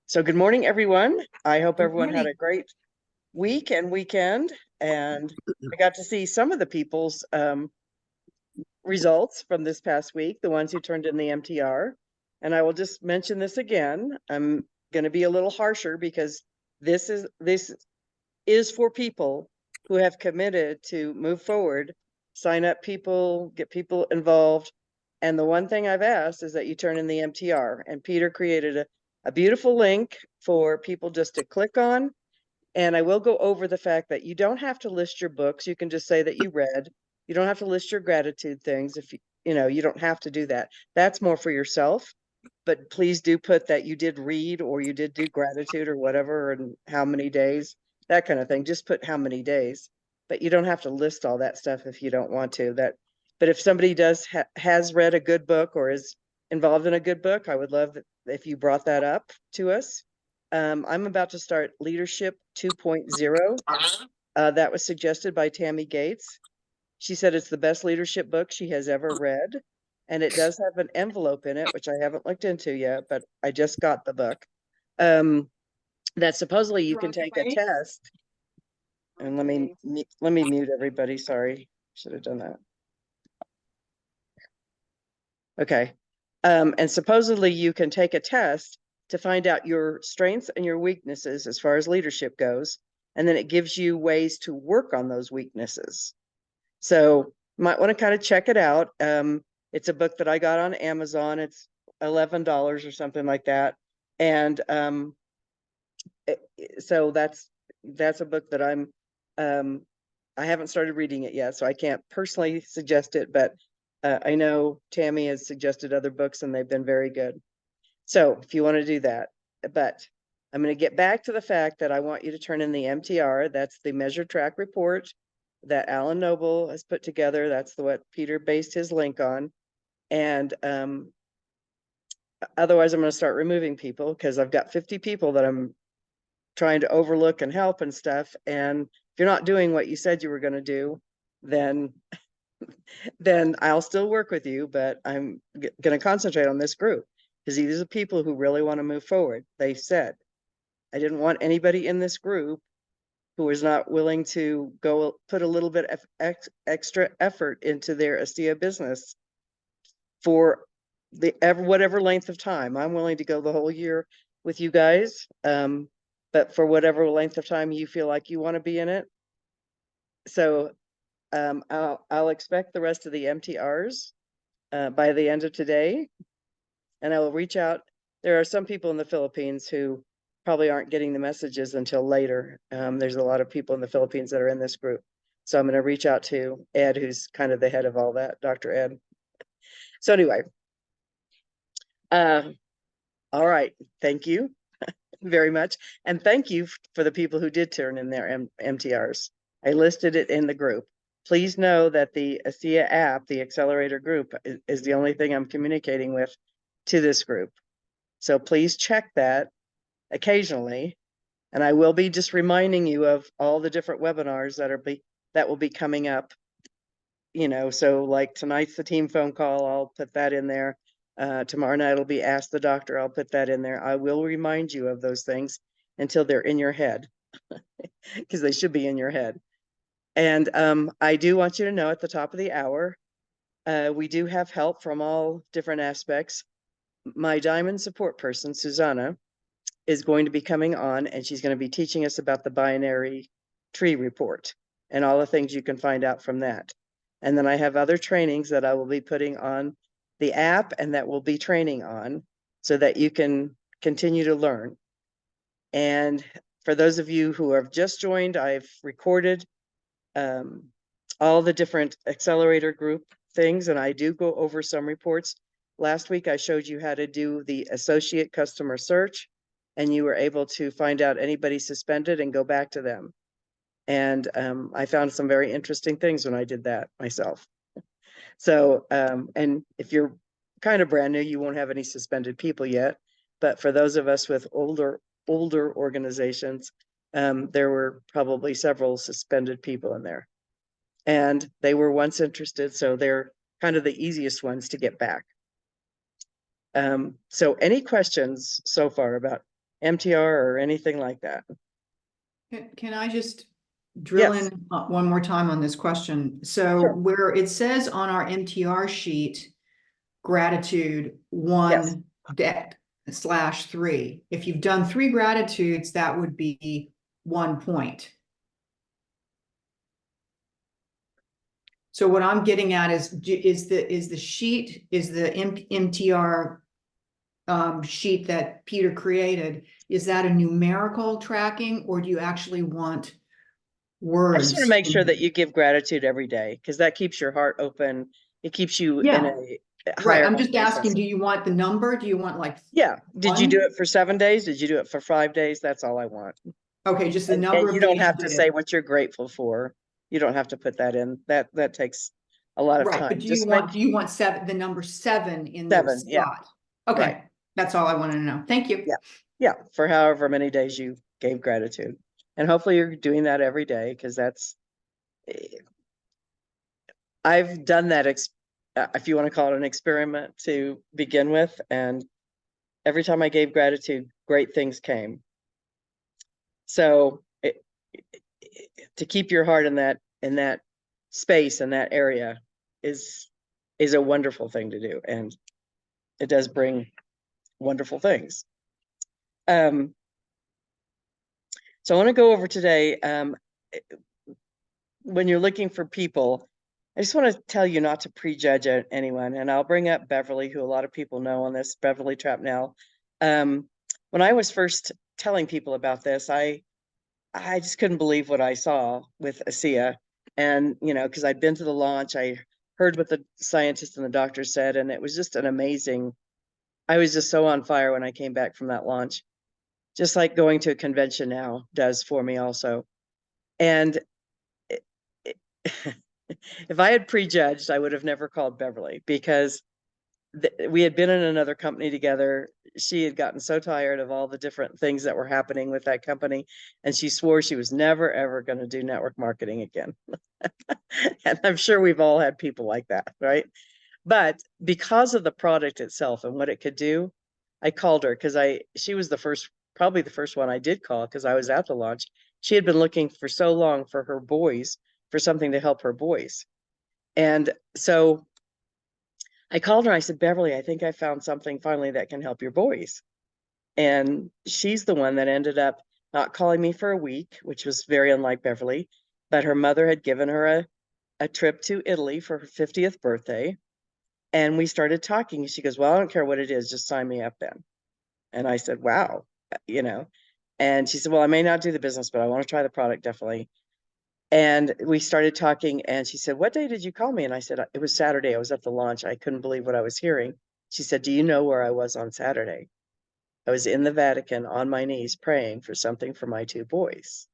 So good morning, everyone. I hope Good everyone had morning. a great week and weekend, and I got to see some of the people's results from this past week, the ones who turned in the MTR. And I will just mention this again. I'm going to be a little harsher because this is for people who have committed to move forward, sign up people, get people involved. And the one thing I've asked is that you turn in the MTR. And Peter created a beautiful link for people just to click on. And I will go over the fact that you don't have to list your books. You can just say that you read. You don't have to list your gratitude things. If you don't have to do that. That's more for yourself. But please do put that you did read or you did do gratitude or whatever and how many days, that kind of thing. Just put how many days. But you don't have to list all that stuff if you don't want to. But if somebody has read a good book or is involved in a good book, I would love if you brought that up to us. I'm about to start Leadership 2.0. That was suggested by Tammy Gates. She said it's the best leadership book she has ever read. And it does have an envelope in it, which I haven't looked into yet, but I just got the book. That supposedly you can take a test. And let me mute everybody. Sorry, should have done that. Okay. And supposedly you can take a test to find out your strengths and your weaknesses as far as leadership goes. And then it gives you ways to work on those weaknesses. So you might want to kind of check it out. It's a book that I got on Amazon. It's $11 or something like that. And so that's a book that I haven't started reading it yet, so I can't personally suggest it, but I know Tammy has suggested other books and they've been very good. So if you want to do that, but I'm going to get back to the fact that I want you to turn in the MTR. That's the Measure Track Report that Alan Noble has put together. That's what Peter based his link on. And otherwise, I'm going to start removing people because I've got 50 people that I'm trying to overlook and help and stuff. And if you're not doing what you said you were going to do, then I'll still work with you, but I'm going to concentrate on this group because these are people who really want to move forward. They said, I didn't want anybody in this group who was not willing to go put a little bit of extra effort into their ASEA business for whatever length of time. I'm willing to go the whole year with you guys. But for whatever length of time you feel like you want to be in it. So I'll expect the rest of the MTRs by the end of today, and I will reach out. There are some people in the Philippines who probably aren't getting the messages until later. There's a lot of people in the Philippines that are in this group. So I'm going to reach out to Ed, who's kind of the head of all that, Dr. Ed. So anyway, all right. Thank you very much. And thank you for the people who did turn in their MTRs. I listed it in the group. Please know that the ASEA app, the Accelerator group, is the only thing I'm communicating with to this group. So please check that occasionally. And I will be just reminding you of all the different webinars that will be coming up. So like tonight's the team phone call, I'll put that in there. Tomorrow night it'll be Ask the Doctor. I'll put that in there. I will remind you of those things until they're in your head because they should be in your head. And I do want you to know at the top of the hour, we do have help from all different aspects. My diamond support person, Susanna, is going to be coming on and she's going to be teaching us about the binary tree report and all the things you can find out from that. And then I have other trainings that I will be putting on the app and that we'll be training on so that you can continue to learn. And for those of you who have just joined, I've recorded all the different accelerator group things, and I do go over some reports. Last week, I showed you how to do the associate customer search, and you were able to find out anybody suspended and go back to them. And I found some very interesting things when I did that myself. So, and if you're kind of brand new, you won't have any suspended people yet. But for those of us with older organizations, there were probably several suspended people in there. And they were once interested, so they're kind of the easiest ones to get back. So any questions so far about MTR or anything like that. Can I just drill Yes, in one more time on this question? So sure. where it says on our MTR sheet, gratitude Yes. 1/3. If you've done 3 gratitudes, that would be 1 point. So what I'm getting at is the sheet, is the MTR sheet that Peter created, is that a numerical tracking, or do you actually want I just want to words make sure in? that you give gratitude every day because that keeps your heart open. It keeps you in Yeah, a right. higher I'm just asking, vibrations. do you want the number? Do you want like Yeah. Did you do 1? it for 7 days? Did you do it for 5 days? That's all I want. Okay, just the And number you of don't days you have to did say it. what you're grateful for. You don't have to put that in. That takes a lot of Right, but time. Just make do you want the number 7 in the 7. Yeah. spot? Right. Okay, that's all I wanted to know. Thank you. Yeah. Yeah. For however many days you gave gratitude. And hopefully you're doing that every day because I've done that, if you want to call it an experiment to begin with. And every time I gave gratitude, great things came. So to keep your heart in that space in that area is a wonderful thing to do, and it does bring wonderful things. So I want to go over today. When you're looking for people, I just want to tell you not to prejudge anyone. And I'll bring up Beverly, who a lot of people know on this, Beverly Trapnell. When I was first telling people about this, I just couldn't believe what I saw with ASEA. And, because I'd been to the launch, I heard what the scientists and the doctors said, and it was just an amazing, I was just so on fire when I came back from that launch, just like going to a convention now does for me also. And it, it, if I had prejudged, I would have never called Beverly because we had been in another company together. She had gotten so tired of all the different things that were happening with that company, and she swore she was never ever going to do network marketing again. And I'm sure we've all had people like that, right? But because of the product itself and what it could do, I called her because she was probably the first one I did call because I was at the launch. She had been looking for so long for her boys, for something to help her boys. And so I called her and I said, Beverly, I think I found something finally that can help your boys. And she's the one that ended up not calling me for a week, which was very unlike Beverly. But her mother had given her a trip to Italy for her 50th birthday. And we started talking. She goes, well, I don't care what it is, just sign me up then. And I said, wow, you know. And she said, well, I may not do the business, but I want to try the product definitely. And we started talking, and she said, what day did you call me? And I said, it was Saturday. I was at the launch. I couldn't believe what I was hearing. She said, do you know where I was on Saturday? I was in the Vatican on my knees praying for something for my 2 boys.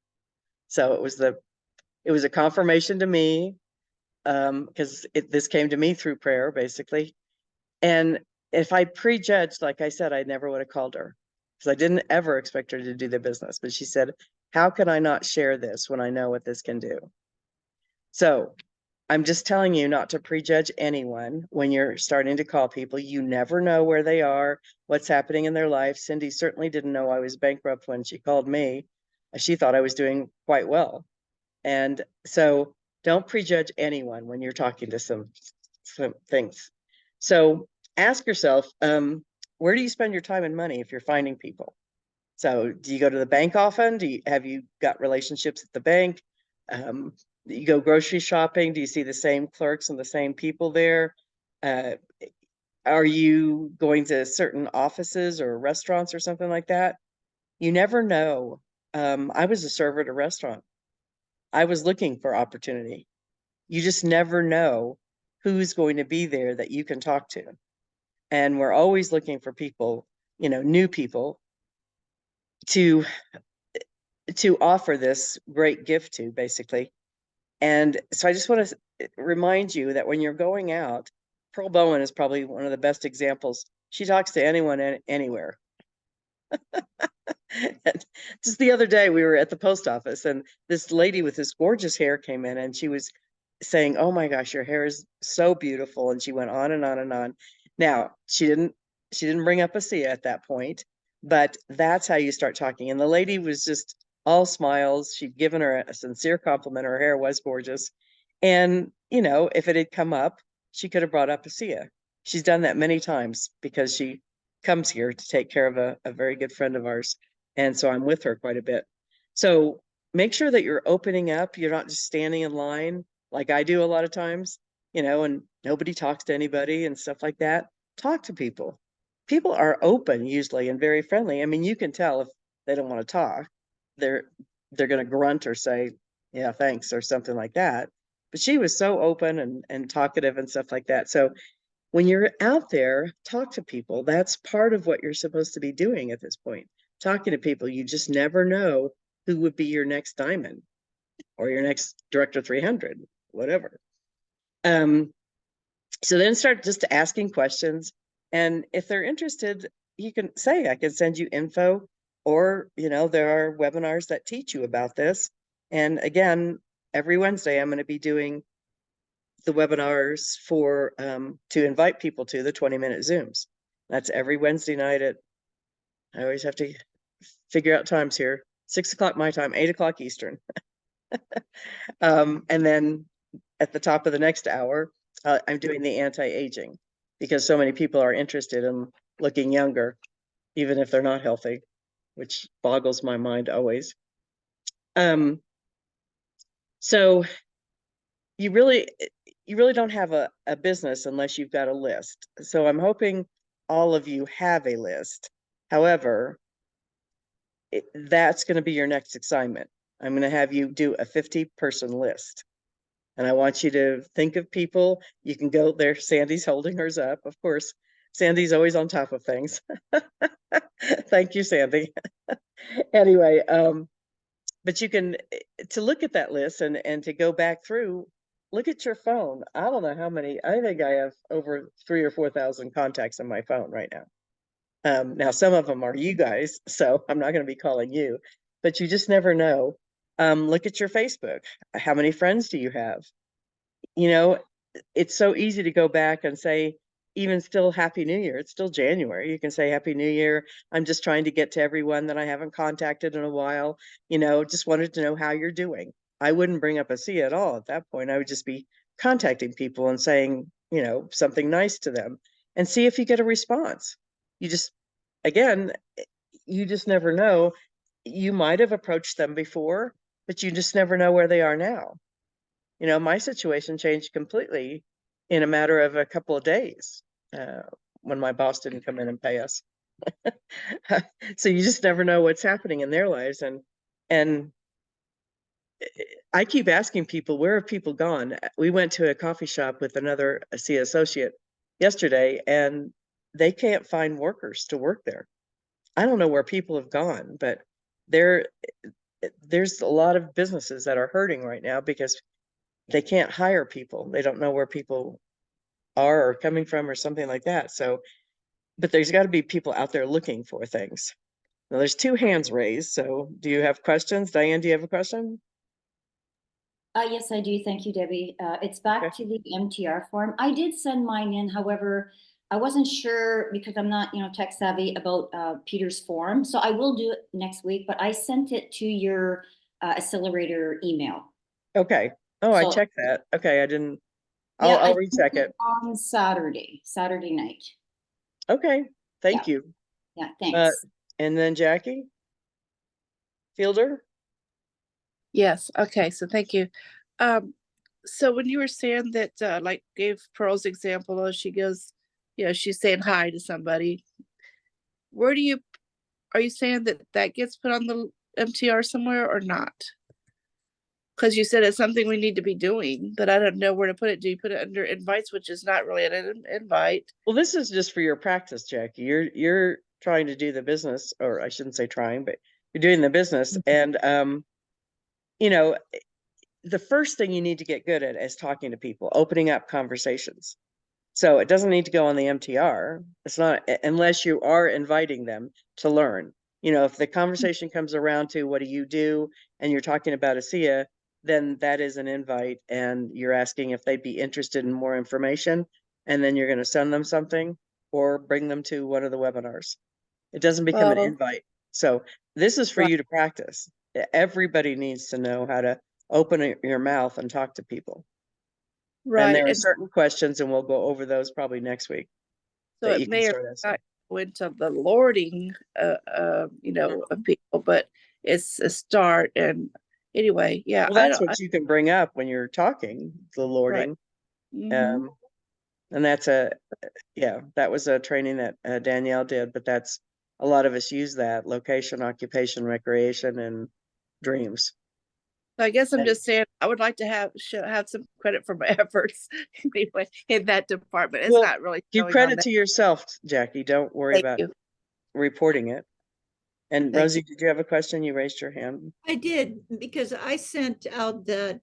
So it was a confirmation to me, because this came to me through prayer, basically. And if I prejudged, like I said, I never would have called her because I didn't ever expect her to do the business. But she said, how can I not share this when I know what this can do? So I'm just telling you not to prejudge anyone when you're starting to call people. You never know where they are, what's happening in their life. Cindy certainly didn't know I was bankrupt when she called me. She thought I was doing quite well. And so don't prejudge anyone when you're talking to some things. So ask yourself, where do you spend your time and money if you're finding people? So do you go to the bank often? Have you got relationships at the bank? Um, you go grocery shopping? Do you see the same clerks and the same people there? Uh, are you going to certain offices or restaurants or something like that? You never know. I was a server at a restaurant. I was looking for opportunity. You just never know who's going to be there that you can talk to. And we're always looking for people, new people to offer this great gift to, basically. And so I just want to remind you that when you're going out, Pearl Bowen is probably one of the best examples. She talks to anyone anywhere. Just the other day, we were at the post office, and this lady with this gorgeous hair came in, and she was saying, "Oh my gosh, your hair is so beautiful," and she went on and on and on. Now, she didn't bring up ASEA at that point, but that's how you start talking. And the lady was just all smiles. She'd given her a sincere compliment. Her hair was gorgeous. And, you know, if it had come up, she could have brought up Asia. She's done that many times because she comes here to take care of a very good friend of ours. And so I'm with her quite a bit. So make sure that you're opening up. You're not just standing in line like I do a lot of times, you know, and nobody talks to anybody and stuff like that. Talk to people. People are open usually and very friendly. I mean, you can tell if they don't want to talk. They're they're going to grunt or say, "Yeah, thanks," or something like that. But she was so open and talkative and stuff like that. So when you're out there, talk to people. That's part of what you're supposed to be doing at this point. Talking to people. You just never know who would be your next diamond or your next director 300, whatever. So then start just asking questions. And if they're interested, you can say, I can send you info, or, you know, there are webinars that teach you about this. And again, every Wednesday, I'm going to be doing the webinars for to invite people to the 20-minute Zooms. That's every Wednesday night at, I always have to figure out times here, 6 o'clock my time, 8 o'clock Eastern. And then at the top of the next hour, I'm doing the anti-aging because so many people are interested in looking younger, even if they're not healthy, which boggles my mind always. So you really don't have a business unless you've got a list. So I'm hoping all of you have a list. However, that's going to be your next assignment. I'm going to have you do a 50-person list. And I want you to think of people. You can go there. Sandy's holding hers up. Of course, Sandy's always on top of things. Thank you, Sandy. Anyway, but you can to look at that list and to go back through, look at your phone. I don't know how many, I think I have over 3,000 or 4,000 contacts on my phone right now. Now some of them are you guys, so I'm not going to be calling you, but you just never know. Look at your Facebook. How many friends do you have? You know, it's so easy to go back and say, even still, Happy New Year. It's still January. You can say Happy New Year. I'm just trying to get to everyone that I haven't contacted in a while. You know, just wanted to know how you're doing. I wouldn't bring up a C at all at that point. I would just be contacting people and saying, you know, something nice to them and see if you get a response. You just, again, you just never know. You might have approached them before, but you just never know where they are now. You know, my situation changed completely in a matter of a couple of days uh, when my boss didn't come in and pay us. So you just never know what's happening in their lives. And I keep asking people, where have people gone? We went to a coffee shop with another C associate yesterday, and they can't find workers to work there. I don't know where people have gone, but there there's a lot of businesses that are hurting right now because they can't hire people. They don't know where people are or coming from or something like that. So, but there's got to be people out there looking for things. Now, there's 2 hands raised. So, do you have questions? Diane, do you have a question? Yes, I do. Thank you, Debbie. It's Okay. back to the MTR form. I did send mine in. However, I wasn't sure because I'm not, tech savvy about Peter's form. So I will do it next week, but I sent it to your Accelerator email. Okay. Oh, I So checked that. Okay, I didn't. yeah, I'll I sent recheck it it. on Saturday night. Okay. Yeah, Thank you. yeah, Uh, thanks. and then Jackie Fielder. Yes, okay, so thank you. So when you were saying that, like gave Pearl's example, she goes, she's saying hi to somebody. Where are you saying that that gets put on the MTR somewhere or not? Because you said it's something we need to be doing, but I don't know where to put it. Do you put it under invites, which is not really an invite? Well, this is just for your practice, Jackie. You're trying to do the business, or I shouldn't say trying, but you're doing the business. And you know, the first thing you need to get good at is talking to people, opening up conversations. So it doesn't need to go on the MTR. It's not unless you are inviting them to learn. You know, if the conversation comes around to what do you do and you're talking about ASEA, then that is an invite and you're asking if they'd be interested in more information. And then you're going to send them something or bring them to one of the webinars. It doesn't become an Well, invite. So this is for Right. you to practice. Everybody needs to know how to open your mouth and talk to people. And right. there are And certain questions, and we'll go over those probably next week, so that it you can may or start may asking. not go into the lording, of people, but it's a start. And anyway, yeah, Well, I that's don't, what you can bring up when you're talking, the right. lording. Mhm. And that's that was a training that Danielle did, but that's a lot of us use that: location, occupation, recreation, and dreams. So I guess I'm And just saying, I would like to have some credit for my efforts anyway in that department. It's well, not really give showing on credit that. to yourself, Jackie. Don't worry Thank about you. reporting it. And Thank Rosie, you. did you have a question? You raised your hand. I did, because I sent out that,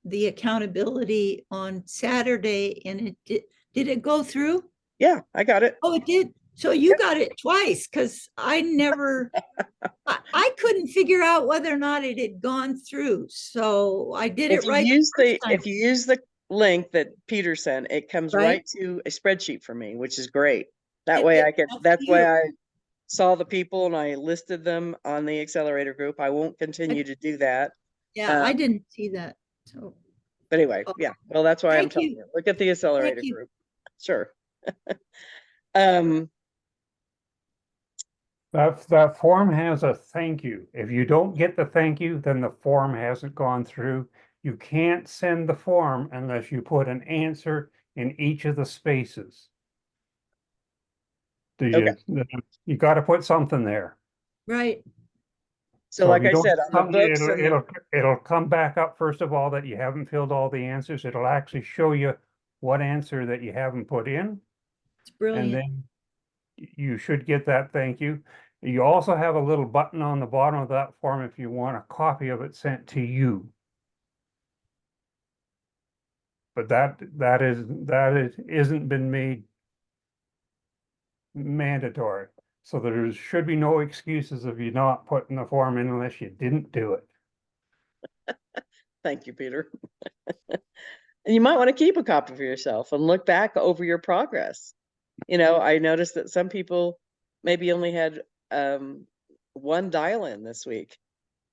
the accountability on Saturday, and did it go through? Yeah, I got it. Oh, it did. So you got it twice, because I never, I couldn't figure out whether or not it had gone through. So I did it right the first time. If you use the link that Peter sent, it comes Right? right to a spreadsheet for me, which is great. That It way did. that's why You. I saw the people and I listed them on the Accelerator group. I won't continue to do that. Yeah, I Um, didn't see that. So, but anyway, oh, yeah. Well, that's why I'm thank telling you. you. Look at the Accelerator Thank you. group. Sure. Um, That form has a thank you. If you don't get the thank you, then the form hasn't gone through. You can't send the form unless you put an answer in each of the spaces. Do okay. you got to put something there. Right. So So if like you I don't, said, on the books and it'll come back up first of all that you haven't filled all the answers. It'll actually show you what answer that you haven't put in, It's and brilliant. then you should get that thank you. You also have a little button on the bottom of that form if you want a copy of it sent to you. But isn't been made mandatory. So there should be no excuses of you not putting the form in unless you didn't do it. thank you, Peter. And you might want to keep a copy for yourself and look back over your progress. I noticed that some people maybe only had one dial-in this week.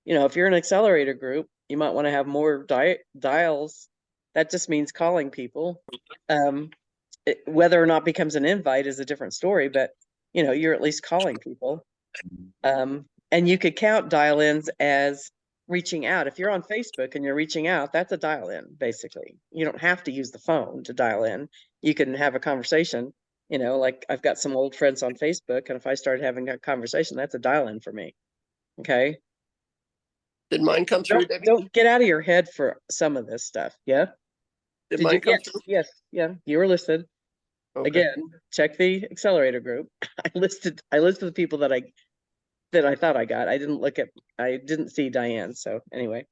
If you're an Accelerator group, you might want to have more dials. That just means calling people. Whether or not becomes an invite is a different story, but you're at least calling people. And you could count dial-ins as reaching out. If you're on Facebook and you're reaching out, that's a dial-in, basically. You don't have to use the phone to dial in. You can have a conversation. Like I've got some old friends on Facebook, and if I started having a conversation, that's a dial-in for me. Okay. Did mine come through, Debbie? Don't get out of your head for some of this stuff. Yeah. Did mine come through? Yes. Yeah. You were listed. Okay. Again, check the Accelerator group. I listed the people that I thought I got. I didn't see Diane. So anyway,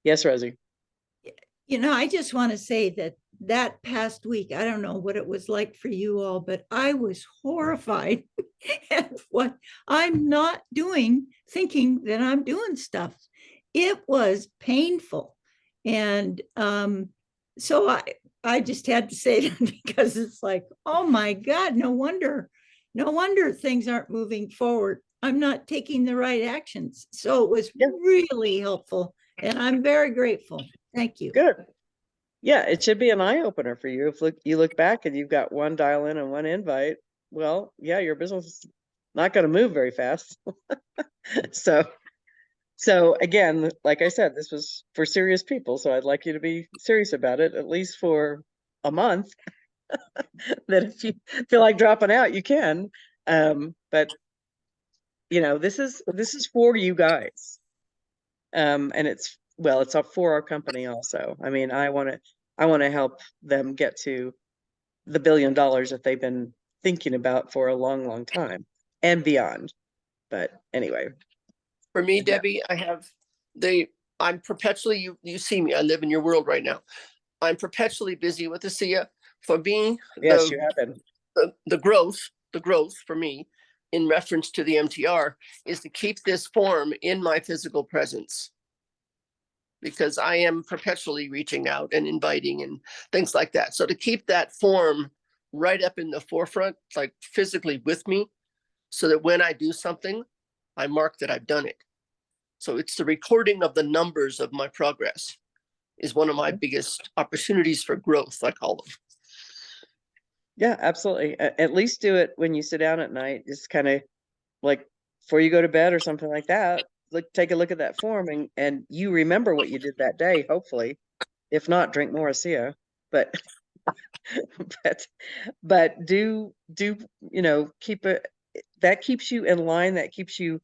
yes, Rosie. I just want to say that past week, I don't know what it was like for you all, but I was horrified at what I'm not doing, thinking that I'm doing stuff. It was painful. And so I just had to say that, because it's like, oh my God, no wonder things aren't moving forward. I'm not taking the right actions. So it was really helpful, and I'm very grateful. Thank you. Good. Yeah, it should be an eye opener for you. If you look back and you've got one dial in and one invite, well, yeah, your business is not going to move very fast. So again, like I said, this was for serious people. So I'd like you to be serious about it, at least for a month. That if you feel like dropping out, you can. But this is for you guys. And it's up for our company also. I mean, I want to help them get to the $1 billion that they've been thinking about for a long, long time and beyond. But anyway. For me, Debbie, I'm perpetually, you see me, I live in your world right now. I'm perpetually busy with the SIA. For me, Yes, you have been. the growth for me in reference to the MTR is to keep this form in my physical presence, because I am perpetually reaching out and inviting and things like that. So to keep that form right up in the forefront, like physically with me, so that when I do something, I mark that I've done it. So it's the recording of the numbers of my progress is one of my biggest opportunities for growth, I call them. Yeah, absolutely. At least do it when you sit down at night. Just kind of like before you go to bed or something like that. Take a look at that form, and you remember what you did that day, hopefully. If not, drink more ASEA. But but do keep it, that keeps you in line, that keeps you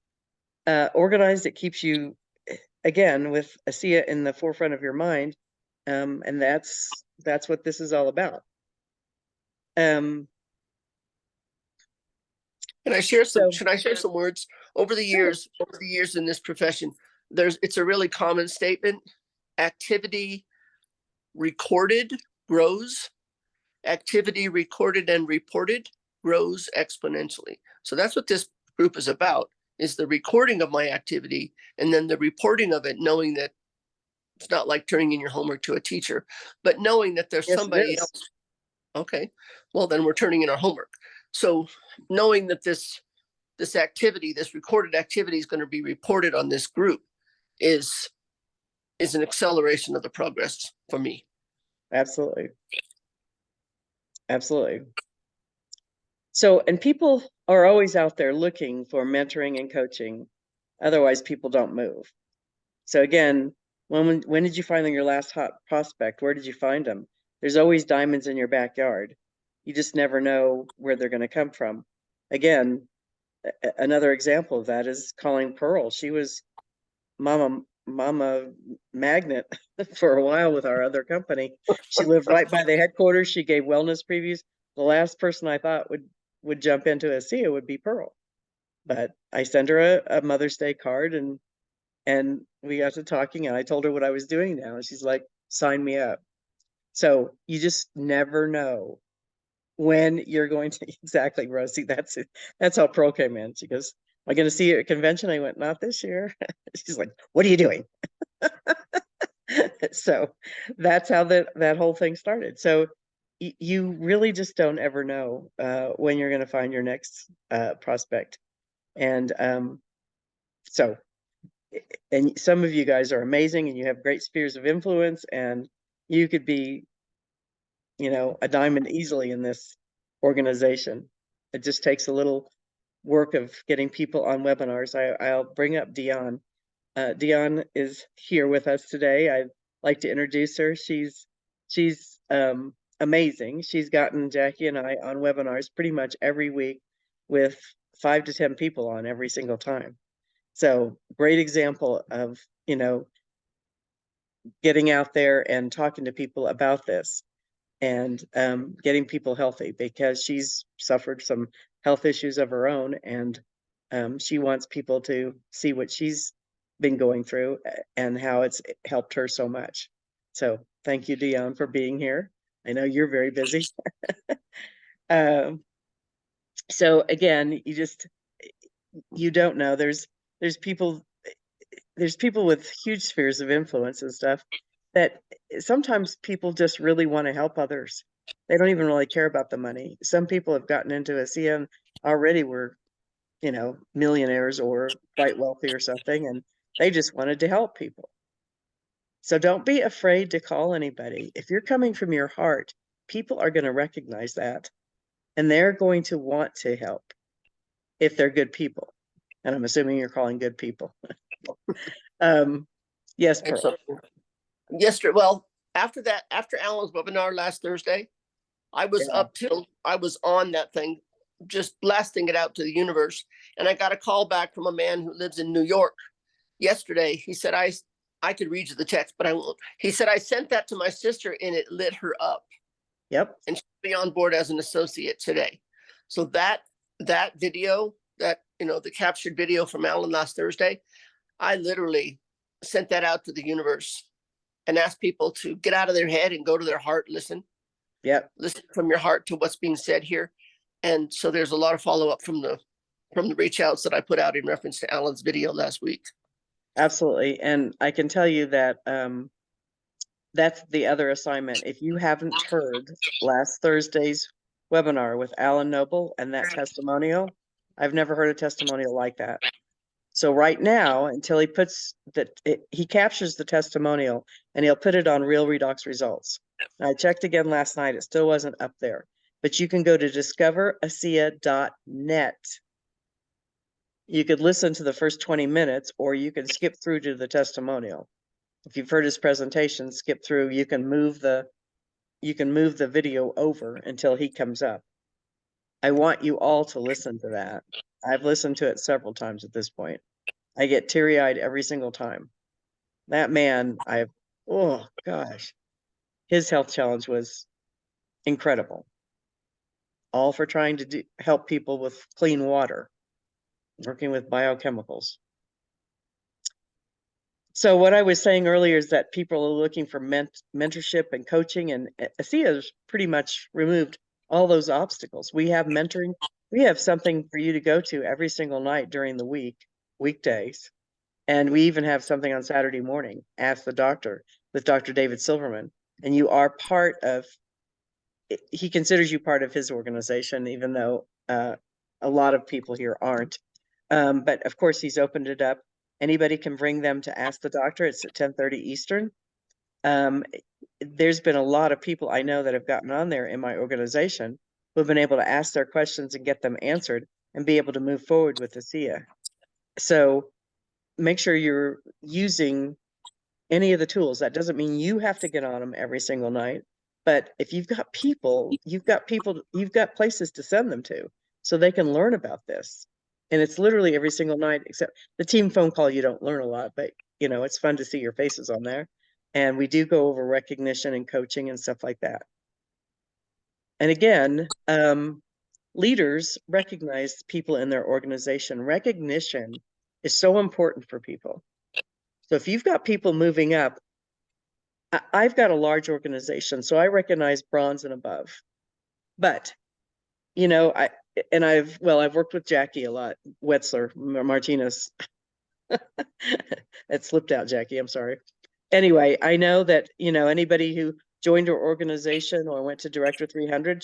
organized, it keeps you again with ASEA in the forefront of your mind. And that's what this is all about. Can I share some, So- should I share some words? Over the years in this profession, it's a really common statement. Activity recorded grows. Activity recorded and reported grows exponentially. So that's what this group is about, is the recording of my activity and then the reporting of it, knowing that it's not like turning in your homework to a teacher, but knowing that there's Yes, it somebody is. else. Okay, well, then we're turning in our homework. So knowing that this activity, this recorded activity is going to be reported on this group is an acceleration of the progress for me. Absolutely. Absolutely. So, and people are always out there looking for mentoring and coaching. Otherwise, people don't move. So again, when did you find your last hot prospect? Where did you find them? There's always diamonds in your backyard. You just never know where they're going to come from. Again, another example of that is calling Pearl. She was mama magnet for a while with our other company. She lived right by the headquarters. She gave wellness previews. The last person I thought would jump into ASEA would be Pearl. But I sent her a Mother's Day card, and we got to talking, and I told her what I was doing now, and she's like, sign me up. So you just never know when you're going to, exactly, Rosie, that's it. That's how Pearl came in. She goes, am I going to see you at convention? I went, not this year. She's like, what are you doing? So that's how that whole thing started. So you really just don't ever know when you're going to find your next prospect. And so, and some of you guys are amazing and you have great spheres of influence, and you could be, a diamond easily in this organization. It just takes a little work of getting people on webinars. I'll bring up Dion. Dion is here with us today. I'd like to introduce her. She's amazing. She's gotten Jackie and I on webinars pretty much every week with 5 to 10 people on every single time. So great example of, getting out there and talking to people about this and getting people healthy, because she's suffered some health issues of her own, and she wants people to see what she's been going through and how it's helped her so much. So thank you, Dion, for being here. I know you're very busy. So again, you don't know. There's people with huge spheres of influence and stuff that sometimes people just really want to help others. They don't even really care about the money. Some people have gotten into ASEA and already were, millionaires or quite wealthy or something, and they just wanted to help people. So don't be afraid to call anybody. If you're coming from your heart, people are going to recognize that, and they're going to want to help if they're good people. And I'm assuming you're calling good people. Yes, And Pearl. so yesterday, well, after Alan's webinar last Thursday, I was Yeah. up till I was on that thing, just blasting it out to the universe. And I got a call back from a man who lives in New York yesterday. He said, I could read you the text, but I won't. He said, I sent that to my sister and it lit her up. Yep. And she'll be on board as an associate today. So that video, the captured video from Alan last Thursday, I literally sent that out to the universe and asked people to get out of their head and go to their heart, listen from your heart to what's being said here. And so there's a lot of follow-up from the reach outs that I put out in reference to Alan's video last week. Absolutely. And I can tell you that that's the other assignment. If you haven't heard last Thursday's webinar with Alan Noble and that testimonial, I've never heard a testimonial like that. So right now, until he puts that, he captures the testimonial and he'll put it on Real Redox results. I checked again last night, it still wasn't up there, but you can go to discoveracea.net. You could listen to the first 20 minutes, or you can skip through to the testimonial. If you've heard his presentation, skip through, you can move the video over until he comes up. I want you all to listen to that. I've listened to it several times at this point. I get teary-eyed every single time. That man, oh gosh, his health challenge was incredible. All for trying to help people with clean water, working with biochemicals. So what I was saying earlier is that people are looking for mentorship and coaching, and ASEA has pretty much removed all those obstacles. We have mentoring. We have something for you to go to every single night during the weekdays. And we even have something on Saturday morning, Ask the Doctor, with Dr. David Silverman. And you are part of, he considers you part of his organization, even though a lot of people here aren't. But of course, he's opened it up. Anybody can bring them to Ask the Doctor. It's at 10:30 Eastern. There's been a lot of people I know that have gotten on there in my organization who have been able to ask their questions and get them answered and be able to move forward with the ASEA. So make sure you're using any of the tools. That doesn't mean you have to get on them every single night, but if you've got people, you've got places to send them to so they can learn about this. And it's literally every single night, except the team phone call, you don't learn a lot, but you know, it's fun to see your faces on there. And we do go over recognition and coaching and stuff like that. And again, leaders recognize people in their organization. Recognition is so important for people. So if you've got people moving up, I've got a large organization, so I recognize bronze and above. But, you know, I've worked with Jackie a lot, Wetzler, Martinez. It slipped out, Jackie, I'm sorry. Anyway, I know that, you know, anybody who joined her organization or went to Director 300,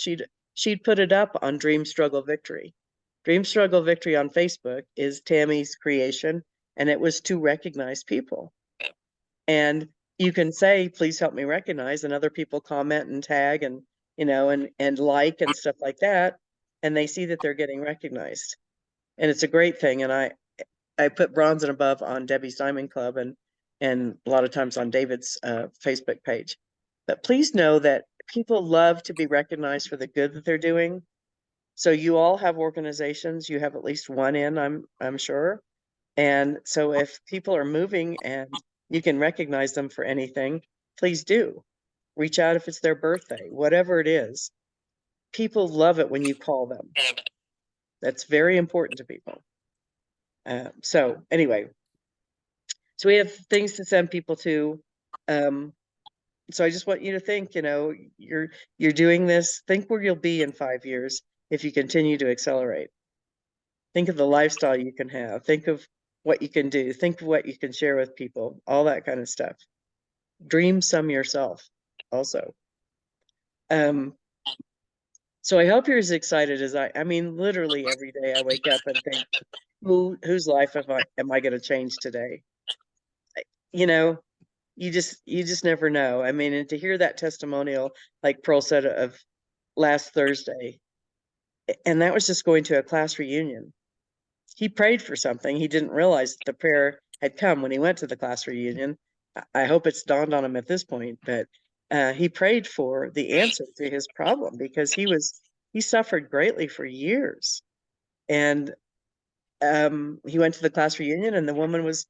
she'd put it up on Dream Struggle Victory. Dream Struggle Victory on Facebook is Tammy's creation, and it was to recognize people. And you can say, please help me recognize, and other people comment and tag and, you know, and like and stuff like that. And they see that they're getting recognized. And it's a great thing. And I put bronze and above on Debbie Simon Club and a lot of times on David's Facebook page. But please know that people love to be recognized for the good that they're doing. So you all have organizations, you have at least one in, I'm sure. And so if people are moving and you can recognize them for anything, please do. Reach out if it's their birthday, whatever it is. People love it when you call them. That's very important to people. So anyway, so we have things to send people to. So I just want you to think, you know, you're doing this, think where you'll be in 5 years if you continue to accelerate. Think of the lifestyle you can have. Think of what you can do. Think of what you can share with people, all that kind of stuff. Dream some yourself also. So I hope you're as excited as I mean, literally every day I wake up and think, whose life am I going to change today? You know, you just never know. I mean, and to hear that testimonial, like Pearl said, of last Thursday, and that was just going to a class reunion. He prayed for something. He didn't realize that the prayer had come when he went to the class reunion. I hope it's dawned on him at this point, but he prayed for the answer to his problem because he suffered greatly for years. And he went to the class reunion and the woman was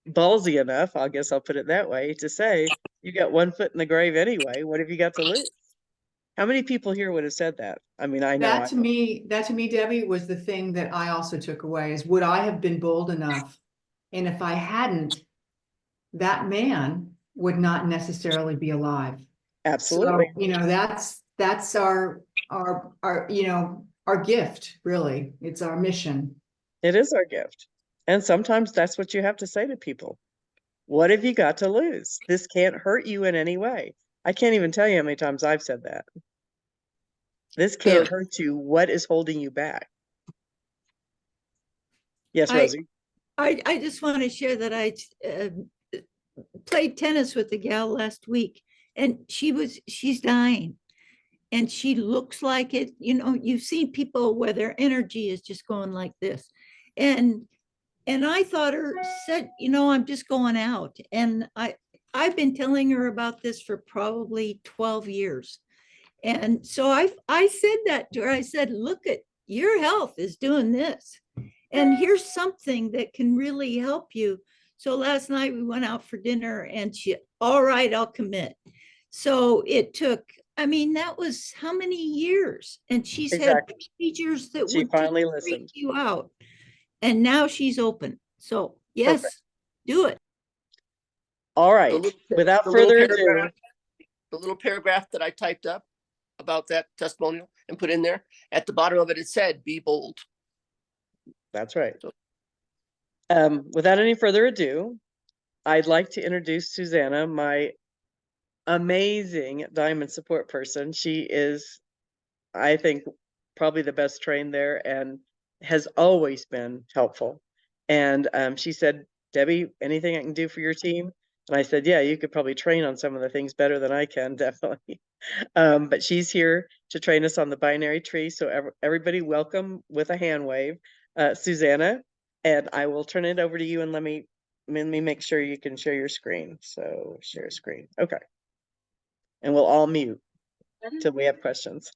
ballsy enough, I guess I'll put it that way, to say, you got one foot in the grave anyway. What have you got to lose? How many people here would have said that? I mean, I know. That to me, Debbie, was the thing that I also took away is, would I have been bold enough? And if I hadn't, that man would not necessarily be alive. Absolutely. So, you know, that's our, you know, our gift, really. It's our mission. It is our gift. And sometimes that's what you have to say to people. What have you got to lose? This can't hurt you in any way. I can't even tell you how many times I've said that. This can't Yeah. hurt you. What is holding you back? Yes, I- Rosie. I just want to share that I played tennis with the gal last week, and she's dying. And she looks like it, you've seen people where their energy is just going like this. And I thought her said, I'm just going out. And I've been telling her about this for probably 12 years. And so I said that to her. I said, look at your health is doing this. And here's something that can really help you. So last night we went out for dinner and all right, I'll commit. So it took, that was how many years? And she's had Exactly. procedures that She would just finally freak listened. you out. And now she's open. So yes, Perfect. do it. All The right. little- Without the little further ado, paragraph- The little paragraph that I typed up about that testimonial and put in there, at the bottom of it, it said, be bold. that's right. Without any further ado, I'd like to introduce Susanna, my amazing diamond support person. She is, I think, probably the best trained there and has always been helpful. And she said, Debbie, anything I can do for your team? And I said, yeah, you could probably train on some of the things better than I can, definitely. But she's here to train us on the binary tree. So everybody welcome with a hand wave, Susanna, and I will turn it over to you and let me make sure you can share your screen. So share screen. Okay. And we'll all mute till we have questions.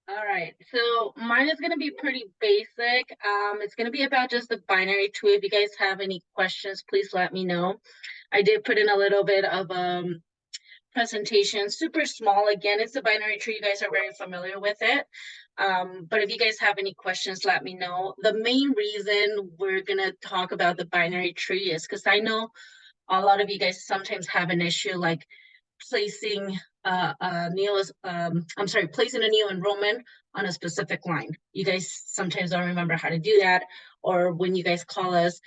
All right, so mine is gonna be pretty basic. It's gonna be about just the binary tree. If you guys have any questions, please let me know. I did put in a little bit of presentation, super small. Again, it's a binary tree. You guys are very familiar with it. But if you guys have any questions, let me know. The main reason we're gonna talk about the binary tree is because I know a lot of you guys sometimes have an issue like placing placing a new enrollment on a specific line. You guys sometimes don't remember how to do that, or when you guys call us,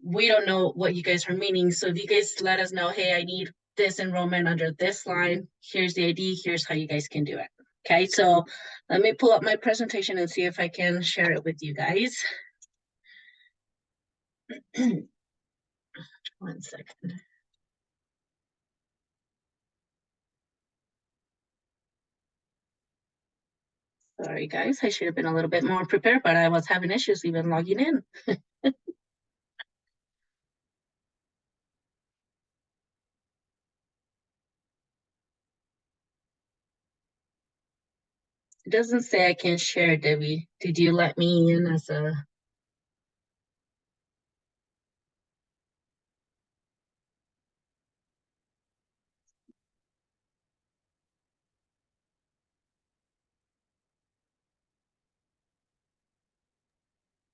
we don't know what you guys are meaning. So if you guys let us know, hey, I need this enrollment under this line, here's the ID, here's how you guys can do it. Okay, so let me pull up my presentation and see if I can share it with you guys. One second. Sorry, guys, I should have been a little bit more prepared, but I was having issues even logging in. It doesn't say I can share, Debbie. Did you let me in as a...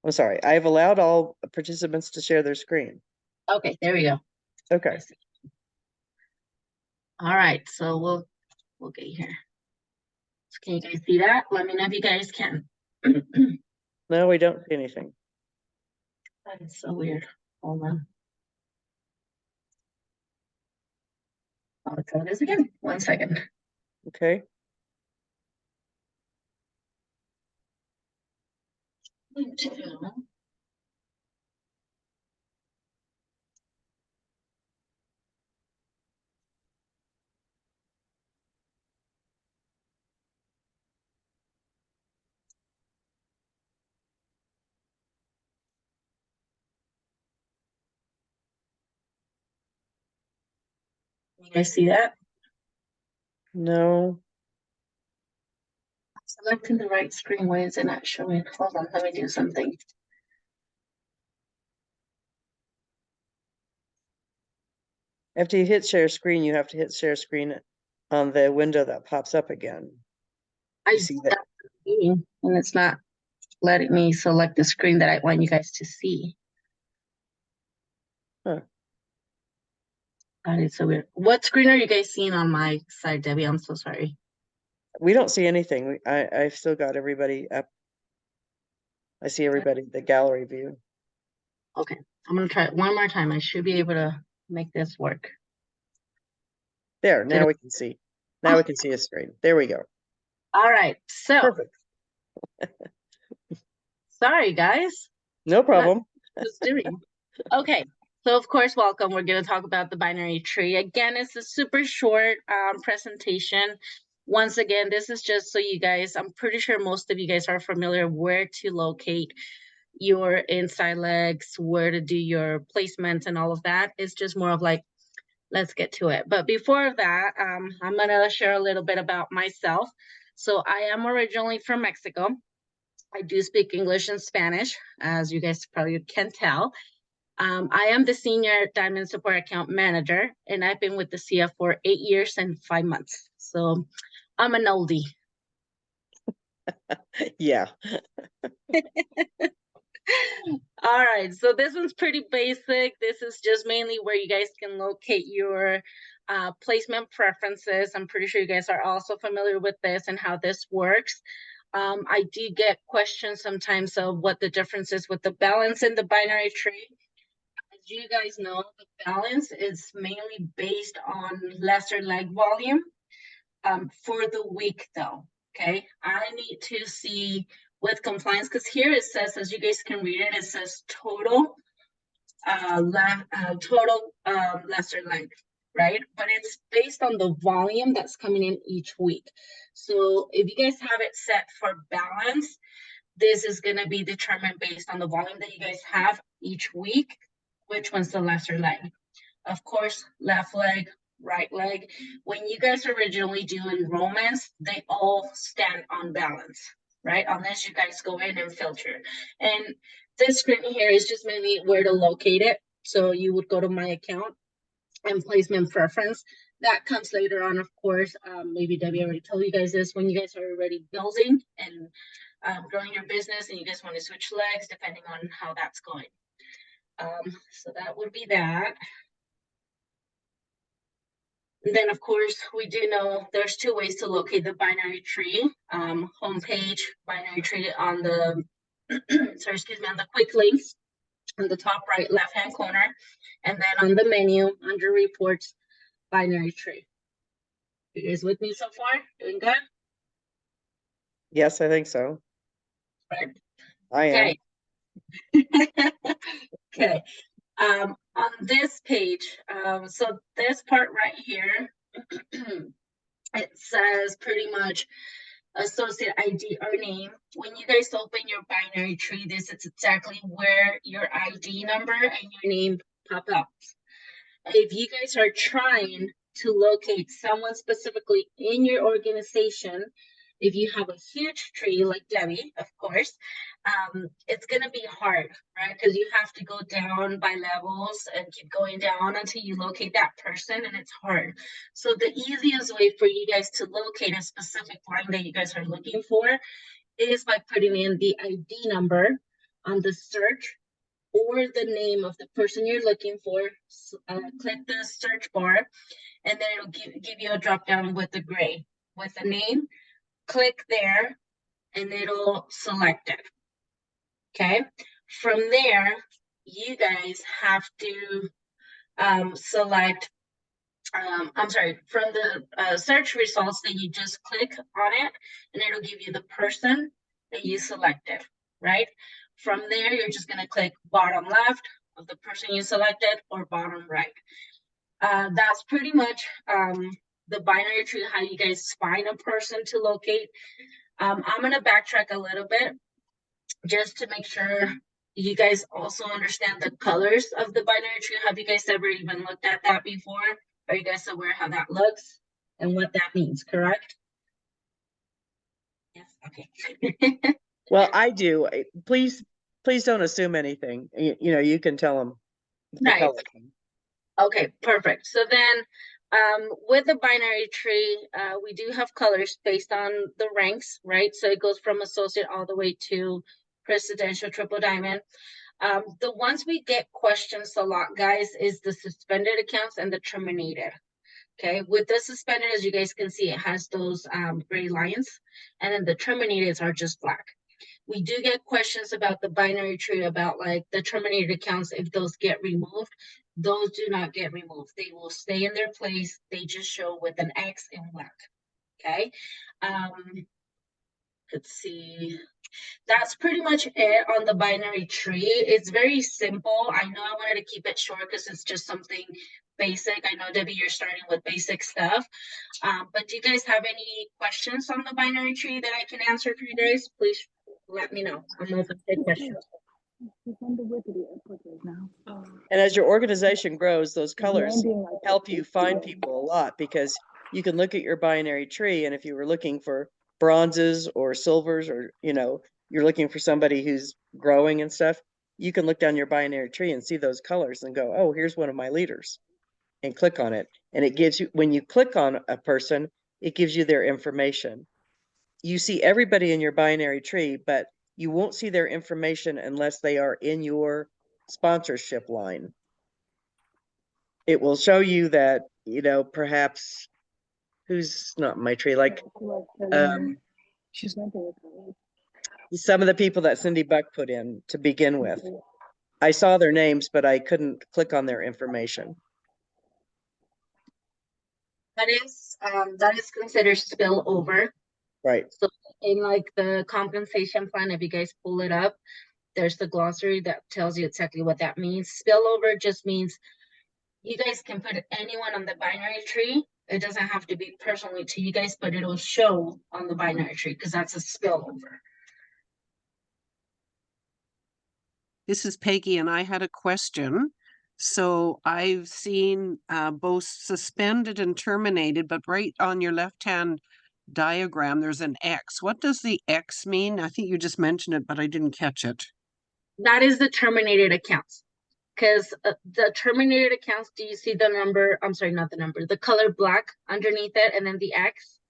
I'm sorry. I've allowed all participants to share their screen. Okay, there we go. Okay. All right, so we'll get here. So can you guys see that? Let me know if you guys can. No, we don't see anything. That is so weird. Hold on. I'll try this again. 1 second. Okay. You guys see that? No. Selecting the right screen. Why is it not showing? Hold on, let me do something. After you hit share screen, you have to hit share screen on the window that pops up again. I see that? and it's not letting me select the screen that I want you guys to see. Huh. That is so weird. What screen are you guys seeing on my side, Debbie? I'm so sorry. We don't see anything. I've still got everybody up. I see everybody, the gallery view. Okay, I'm gonna try it one more time. I should be able to make this work. There, now we can see. Now we can see a screen. There we go. All right, so Perfect. sorry, guys. No problem. Just doing. Okay, so of course, welcome. We're going to talk about the binary tree. Again, it's a super short presentation. Once again, this is just so you guys, I'm pretty sure most of you guys are familiar where to locate your inside legs, where to do your placements and all of that. It's just more of like, let's get to it. But before that, I'm going to share a little bit about myself. So I am originally from Mexico. I do speak English and Spanish, as you guys probably can tell. I am the senior Diamond Support Account Manager, and I've been with the CF for 8 years and 5 months. So I'm an oldie. Yeah. All right, so this one's pretty basic. This is just mainly where you guys can locate your placement preferences. I'm pretty sure you guys are also familiar with this and how this works. I do get questions sometimes of what the difference is with the balance in the binary tree. As you guys know, the balance is mainly based on lesser leg volume for the week though, okay? I need to see with compliance, because here it says, as you guys can read it, it says total lesser leg, right? But it's based on the volume that's coming in each week. So if you guys have it set for balance, this is going to be determined based on the volume that you guys have each week, which one's the lesser leg. Of course, left leg, right leg. When you guys originally do enrollments, they all stand on balance, right? Unless you guys go in and filter. And this screen here is just mainly where to locate it. So you would go to my account and placement preference. That comes later on, of course. Maybe Debbie already told you guys this, when you guys are already building and growing your business and you guys want to switch legs, depending on how that's going. So that would be that. And then, of course, we do know there's 2 ways to locate the binary tree. Homepage, binary tree on the, sorry, excuse me, on the quick links on the top right left-hand corner. And then on the menu, under reports, binary tree. You guys with me so far? Doing good? Yes, I think so. Right. I am. Okay. Okay. On this page, so this part right here, it says pretty much associate ID or name. When you guys open your binary tree, this is exactly where your ID number and your name pop up. If you guys are trying to locate someone specifically in your organization, if you have a huge tree like Debbie, of course, it's going to be hard, right? Because you have to go down by levels and keep going down until you locate that person, and it's hard. So the easiest way for you guys to locate a specific line that you guys are looking for is by putting in the ID number on the search or the name of the person you're looking for. Click the search bar, and then it'll give you a drop down with the gray with the name. Click there, and it'll select it. Okay. From there, you guys have to select. I'm sorry, from the search results that you just click on it, and it'll give you the person that you selected, right? From there, you're just going to click bottom left of the person you selected or bottom right. That's pretty much the binary tree, how you guys find a person to locate. I'm going to backtrack a little bit just to make sure you guys also understand the colors of the binary tree. Have you guys ever even looked at that before? Are you guys aware how that looks and what that means, correct? Yes, okay. Well, I do. Please don't assume anything. You know, you can tell them. Right. Okay, perfect. So then with the binary tree, we do have colors based on the ranks, right? So it goes from associate all the way to presidential triple diamond. The ones we get questions a lot, guys, is the suspended accounts and the terminated. Okay, with the suspended, as you guys can see, it has those gray lines, and then the terminated are just black. We do get questions about the binary tree, about like the terminated accounts, if those get removed. Those do not get removed. They will stay in their place. They just show with an X in black. Okay. Let's see. That's pretty much it on the binary tree. It's very simple. I know I wanted to keep it short because it's just something basic. I know, Debbie, you're starting with basic stuff. But do you guys have any questions on the binary tree that I can answer for you guys? Please let me know. I'm open to questions. And as your organization grows, those colors help you find people a lot, because you can look at your binary tree, and if you were looking for bronzes or silvers, or, you know, you're looking for somebody who's growing and stuff, you can look down your binary tree and see those colors and go, oh, here's one of my leaders, and click on it. And it gives you, when you click on a person, it gives you their information. You see everybody in your binary tree, but you won't see their information unless they are in your sponsorship line. It will show you that, you know, perhaps who's not in my tree, like some of the people that Cindy Buck put in to begin with. I saw their names, but I couldn't click on their information. That is considered spillover. Right. So in like the compensation plan, if you guys pull it up, there's the glossary that tells you exactly what that means. Spillover just means you guys can put anyone on the binary tree. It doesn't have to be personally to you guys, but it'll show on the binary tree because that's a spillover. This is Peggy, and I had a question. So I've seen both suspended and terminated, but right on your left-hand diagram, there's an X. What does the X mean? I think you just mentioned it, but I didn't catch it. That is the terminated accounts. Because the terminated accounts, do you see the number? I'm sorry, not the number, the color black underneath it, and then the X?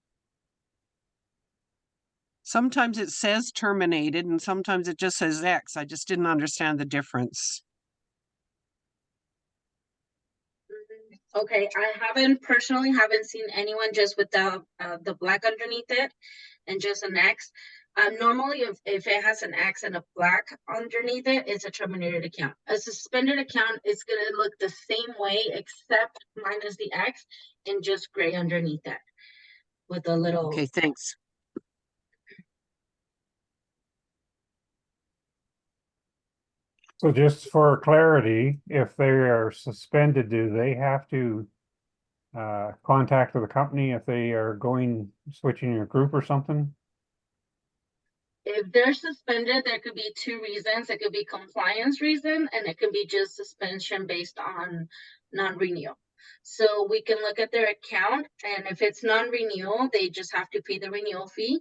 Sometimes it says terminated and sometimes it just says X. I just didn't understand the difference. Okay, I personally haven't seen anyone just with the black underneath it and just an X. Normally, if it has an X and a black underneath it, it's a terminated account. A suspended account is going to look the same way, except minus the X and just gray underneath it with a little. Okay, thanks. So just for clarity, if they are suspended, do they have to contact the company if they are switching your group or something? If they're suspended, there could be two reasons. It could be compliance reason, and it could be just suspension based on non-renewal. So we can look at their account, and if it's non-renewal, they just have to pay the renewal fee.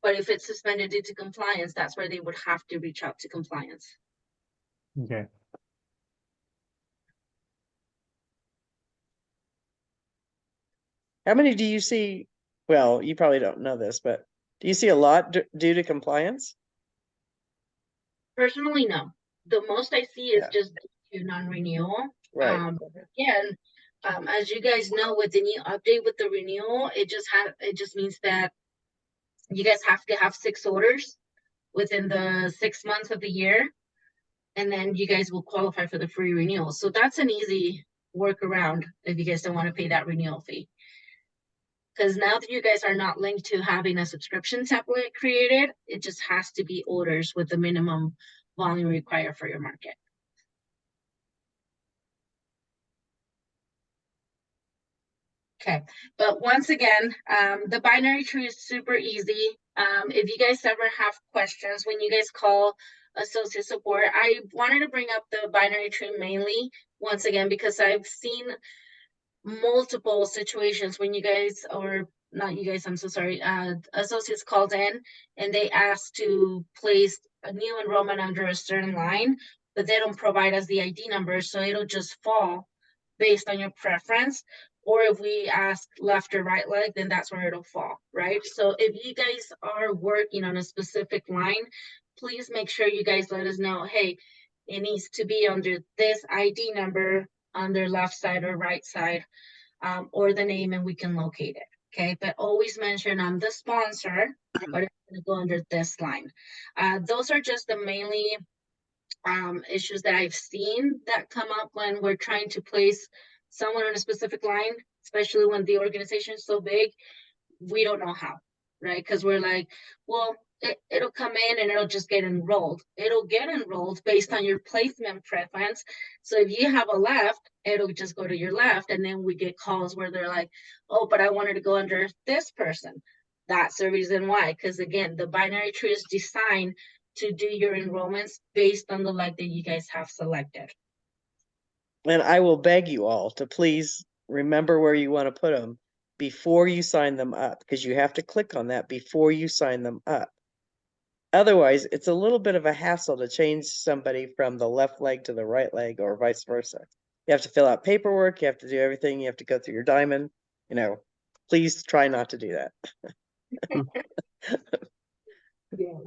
But if it's suspended due to compliance, that's where they would have to reach out to compliance. Okay. How many do you see? Well, you probably don't know this, but do you see a lot due to compliance? Personally, no. The most I see is Yeah. just due to non-renewal. Right. Again, as you guys know, with the new update with the renewal, it just means that you guys have to have 6 orders within the 6 months of the year, and then you guys will qualify for the free renewal. So that's an easy workaround if you guys don't want to pay that renewal fee. Because now that you guys are not linked to having a subscription template created, it just has to be orders with the minimum volume required for your market. Okay, but once again, the binary tree is super easy. If you guys ever have questions, when you guys call associate support, I wanted to bring up the binary tree mainly, once again, because I've seen multiple situations when you guys, or not you guys, I'm so sorry, associates called in and they asked to place a new enrollment under a certain line, but they don't provide us the ID number, so it'll just fall based on your preference. Or if we ask left or right leg, then that's where it'll fall, right? So if you guys are working on a specific line, please make sure you guys let us know, hey, it needs to be under this ID number on their left side or right side, or the name, and we can locate it. Okay, but always mention I'm the sponsor, but it's gonna go under this line. Those are just the mainly issues that I've seen that come up when we're trying to place someone on a specific line, especially when the organization is so big. We don't know how, right? Because we're like, well, it'll come in and it'll just get enrolled. It'll get enrolled based on your placement preference. So if you have a left, it'll just go to your left. And then we get calls where they're like, oh, but I wanted to go under this person. That's the reason why. Because again, the binary tree is designed to do your enrollments based on the leg that you guys have selected. And I will beg you all to please remember where you want to put them before you sign them up, because you have to click on that before you sign them up. Otherwise, it's a little bit of a hassle to change somebody from the left leg to the right leg or vice versa. You have to fill out paperwork, you have to do everything, you have to go through your diamond, please try not to do that. It's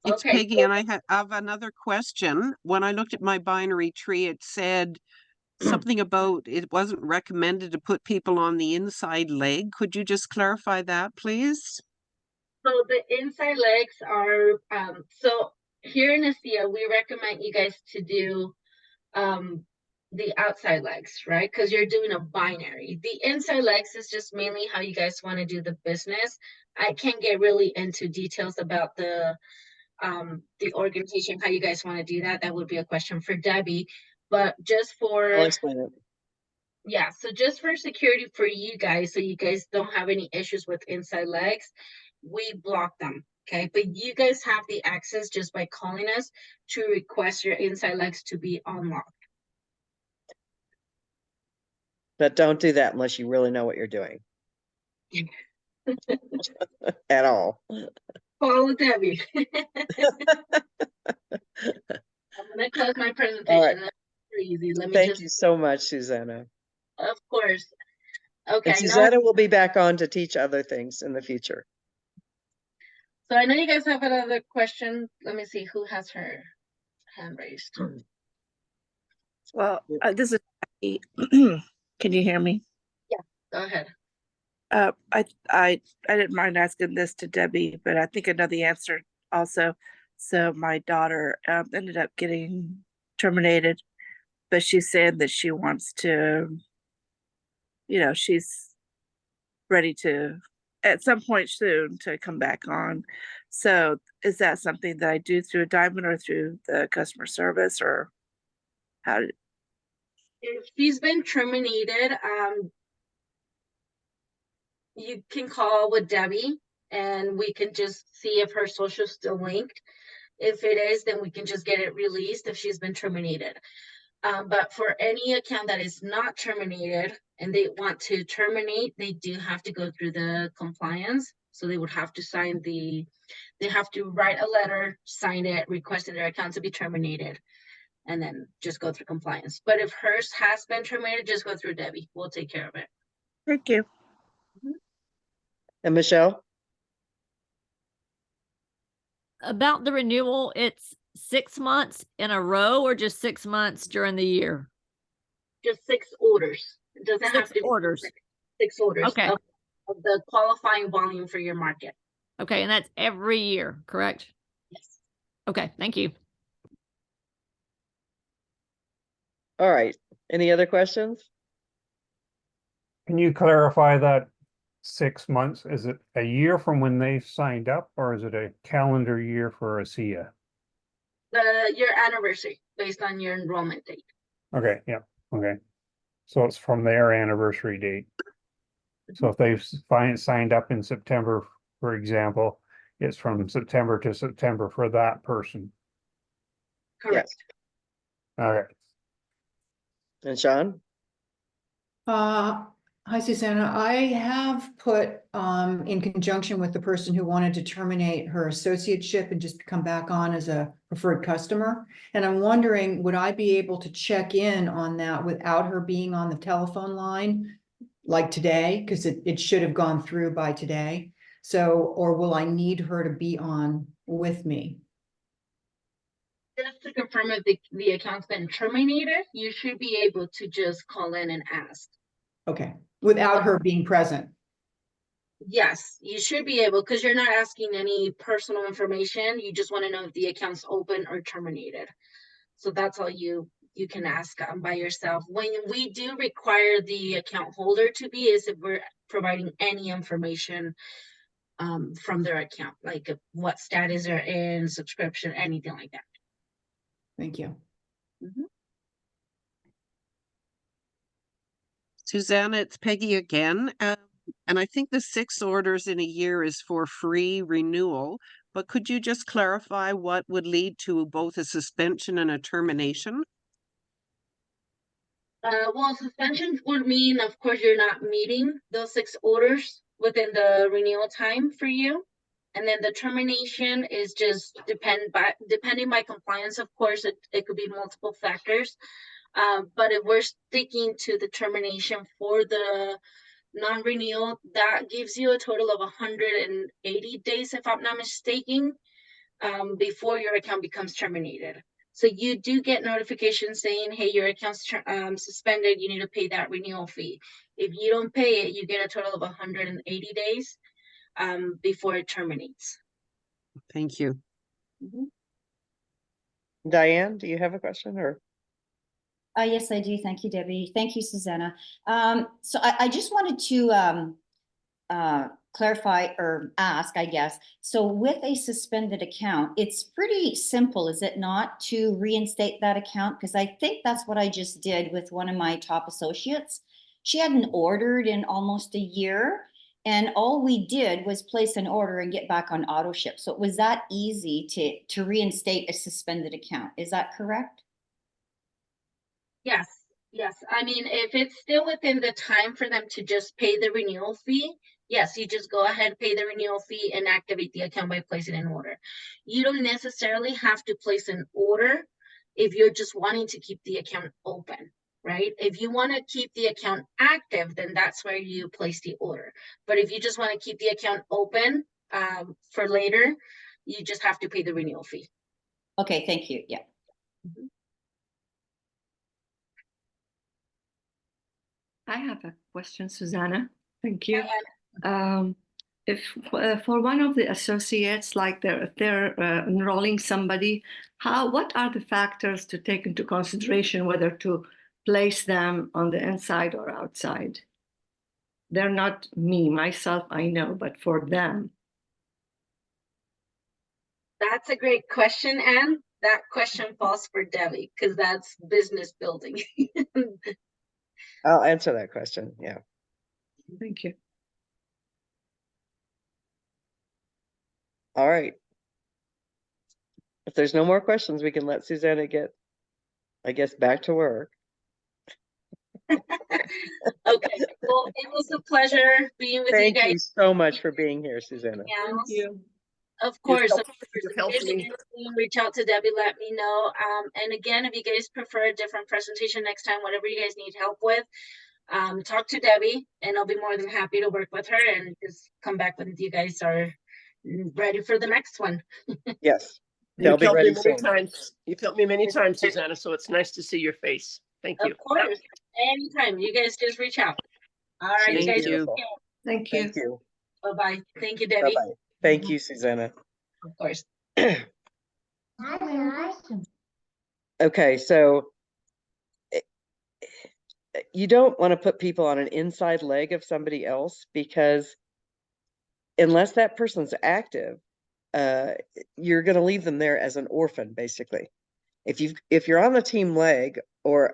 Okay, Peggy, and I have another question. When I looked at my binary tree, it said something about it wasn't recommended to put people on the inside leg. Could you just clarify that, please? so the inside legs are, so here in ASEA, we recommend you guys to do the outside legs, right? Because you're doing a binary. The inside legs is just mainly how you guys want to do the business. I can't get really into details about the organization, how you guys want to do that. That would be a question for Debbie. But just for I'll explain it. yeah, so just for security for you guys, so you guys don't have any issues with inside legs, we block them. Okay, but you guys have the access just by calling us to request your inside legs to be unlocked. But don't do that unless you really know what you're doing. At all. Follow Debbie. I'm gonna close my presentation. All right. That's pretty easy. Let me Thank just, you so much, Susanna. of course. And Okay, now, Susanna will be back on to teach other things in the future. so I know you guys have another question. Let me see who has her hand raised. Well, this is Jackie. Can you hear me? Go ahead. I didn't mind asking this to Debbie, but I think I know the answer also. So my daughter ended up getting terminated, but she's saying that she wants to, she's ready to at some point soon to come back on. So is that something that I do through a diamond or through the customer service, or how did? If she's been terminated, you can call with Debbie and we can just see if her social is still linked. If it is, then we can just get it released if she's been terminated. But for any account that is not terminated and they want to terminate, they do have to go through the compliance. So they would have to they have to write a letter, sign it, requesting their account to be terminated, and then just go through compliance. But if hers has been terminated, just go through Debbie. We'll take care of it. Thank you. And Michelle? About the renewal, it's 6 months in a row or just 6 months during the year? Just 6 orders. It doesn't have 6 to be orders. 6 orders Okay. of the qualifying volume for your market. Okay, and that's every year, correct? Yes. Okay, thank you. All right. Any other questions? Can you clarify that 6 months? Is it a year from when they signed up, or is it a calendar year for ASEA? Your anniversary based on your enrollment date. Okay, yeah, okay. So it's from their anniversary date. So if they've signed up in September, for example, it's from September to September for that person. Correct. Okay. And Sean? Hi, Susanna. I have put, in conjunction with the person who wanted to terminate her associateship and just come back on as a preferred customer. And I'm wondering, would I be able to check in on that without her being on the telephone line like today? Because it should have gone through by today. So, or will I need her to be on with me? Just to confirm if the account's been terminated, you should be able to just call in and ask. Okay, without her being present. Yes, you should be able, because you're not asking any personal information. You just want to know if the account's open or terminated. So that's all you can ask by yourself. When we do require the account holder to be is if we're providing any information from their account, like what status they're in, subscription, anything like that. Thank you. Susanna, it's Peggy again. And I think the 6 orders in a year is for free renewal, but could you just clarify what would lead to both a suspension and a termination? Well, suspension would mean, of course, you're not meeting those 6 orders within the renewal time for you. And then the termination is just depending by compliance, of course, it could be multiple factors. But if we're sticking to the termination for the non-renewal, that gives you a total of 180 days, if I'm not mistaken, before your account becomes terminated. So you do get notifications saying, hey, your account's suspended, you need to pay that renewal fee. If you don't pay it, you get a total of 180 days before it terminates. Thank you. Diane, do you have a question or? Yes, I do. Thank you, Debbie. Thank you, Susanna. So I just wanted to clarify or ask, I guess. So with a suspended account, it's pretty simple, is it not, to reinstate that account? Because I think that's what I just did with one of my top associates. She hadn't ordered in almost a year, and all we did was place an order and get back on auto ship. So it was that easy to reinstate a suspended account. Is that correct? Yes, yes. I mean, if it's still within the time for them to just pay the renewal fee, yes, you just go ahead, pay the renewal fee, and activate the account by placing an order. You don't necessarily have to place an order if you're just wanting to keep the account open, right? If you want to keep the account active, then that's where you place the order. But if you just want to keep the account open for later, you just have to pay the renewal fee. Okay, thank you. Yeah. I have a question, Susanna. Thank you. If for one of the associates, like they're enrolling somebody, what are the factors to take into consideration whether to place them on the inside or outside? They're not me, myself, I know, but for them. That's a great question, Anne. That question falls for Debbie because that's business building. I'll answer that question. Yeah. Thank you. All right. If there's no more questions, we can let Susanna get, I guess, back to work. Okay. Well, it was a pleasure being with Thank you guys. you so much for being here, Susanna. Thank you. Of course, You've of course. If helped there's me. anything, reach out to Debbie, let me know. And again, if you guys prefer a different presentation next time, whatever you guys need help with, talk to Debbie and I'll be more than happy to work with her and just come back when you guys are ready for the next one. Yes. They'll You've be helped me ready many soon. times. You've helped me many times, Susanna, so it's nice to see your face. Thank you. Of course, anytime. You guys just reach out. All right, She's you guys. beautiful. Thank you. Thank you. Bye-bye. Thank you, Debbie. Bye-bye. Thank you, Susanna. Of course. Okay, so you don't want to put people on an inside leg of somebody else because unless that person's active, you're going to leave them there as an orphan, basically. If you're on the team leg or,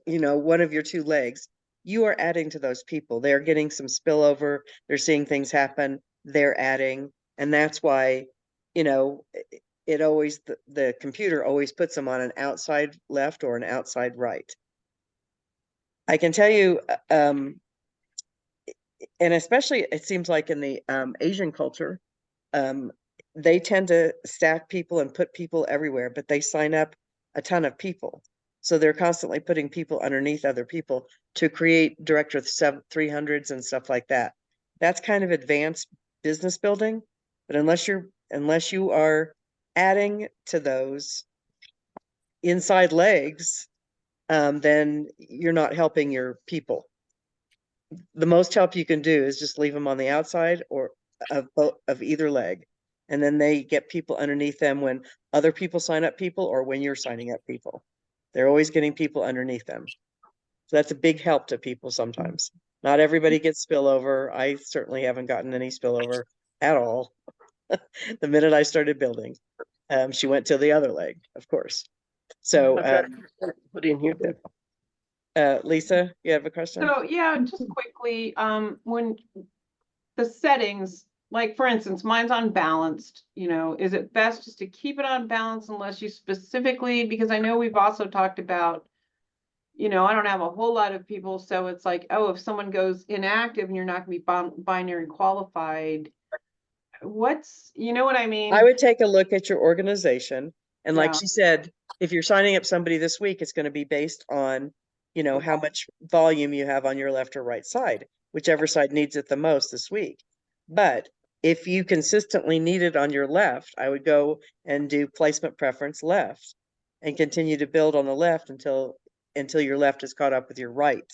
you know, one of your 2 legs, you are adding to those people. They're getting some spillover. They're seeing things happen. They're adding. And that's why, you know, it always, the computer always puts them on an outside left or an outside right. I can tell you, and especially it seems like in the Asian culture, they tend to stack people and put people everywhere, but they sign up a ton of people. So they're constantly putting people underneath other people to create director 300s and stuff like that. That's kind of advanced business building, but unless you are adding to those inside legs, then you're not helping your people. the most help you can do is just leave them on the outside or of either leg. And then they get people underneath them when other people sign up people or when you're signing up people. They're always getting people underneath them. So that's a big help to people sometimes. Not everybody gets spillover. I certainly haven't gotten any spillover at all. The minute I started building, she went to the other leg, of course. So, I've got a put in here. Lisa, you have a question? So, yeah, just quickly, when the settings, like for instance, mine's unbalanced, you know, is it best just to keep it unbalanced unless you specifically, because I know we've also talked about, you know, I don't have a whole lot of people, so it's like, oh, if someone goes inactive and you're not gonna be binary qualified, what's, you know what I mean? I would take a look at your organization. And like Yeah. she said, if you're signing up somebody this week, it's going to be based on, you know, how much volume you have on your left or right side, whichever side needs it the most this week. But if you consistently need it on your left, I would go and do placement preference left and continue to build on the left until your left is caught up with your right.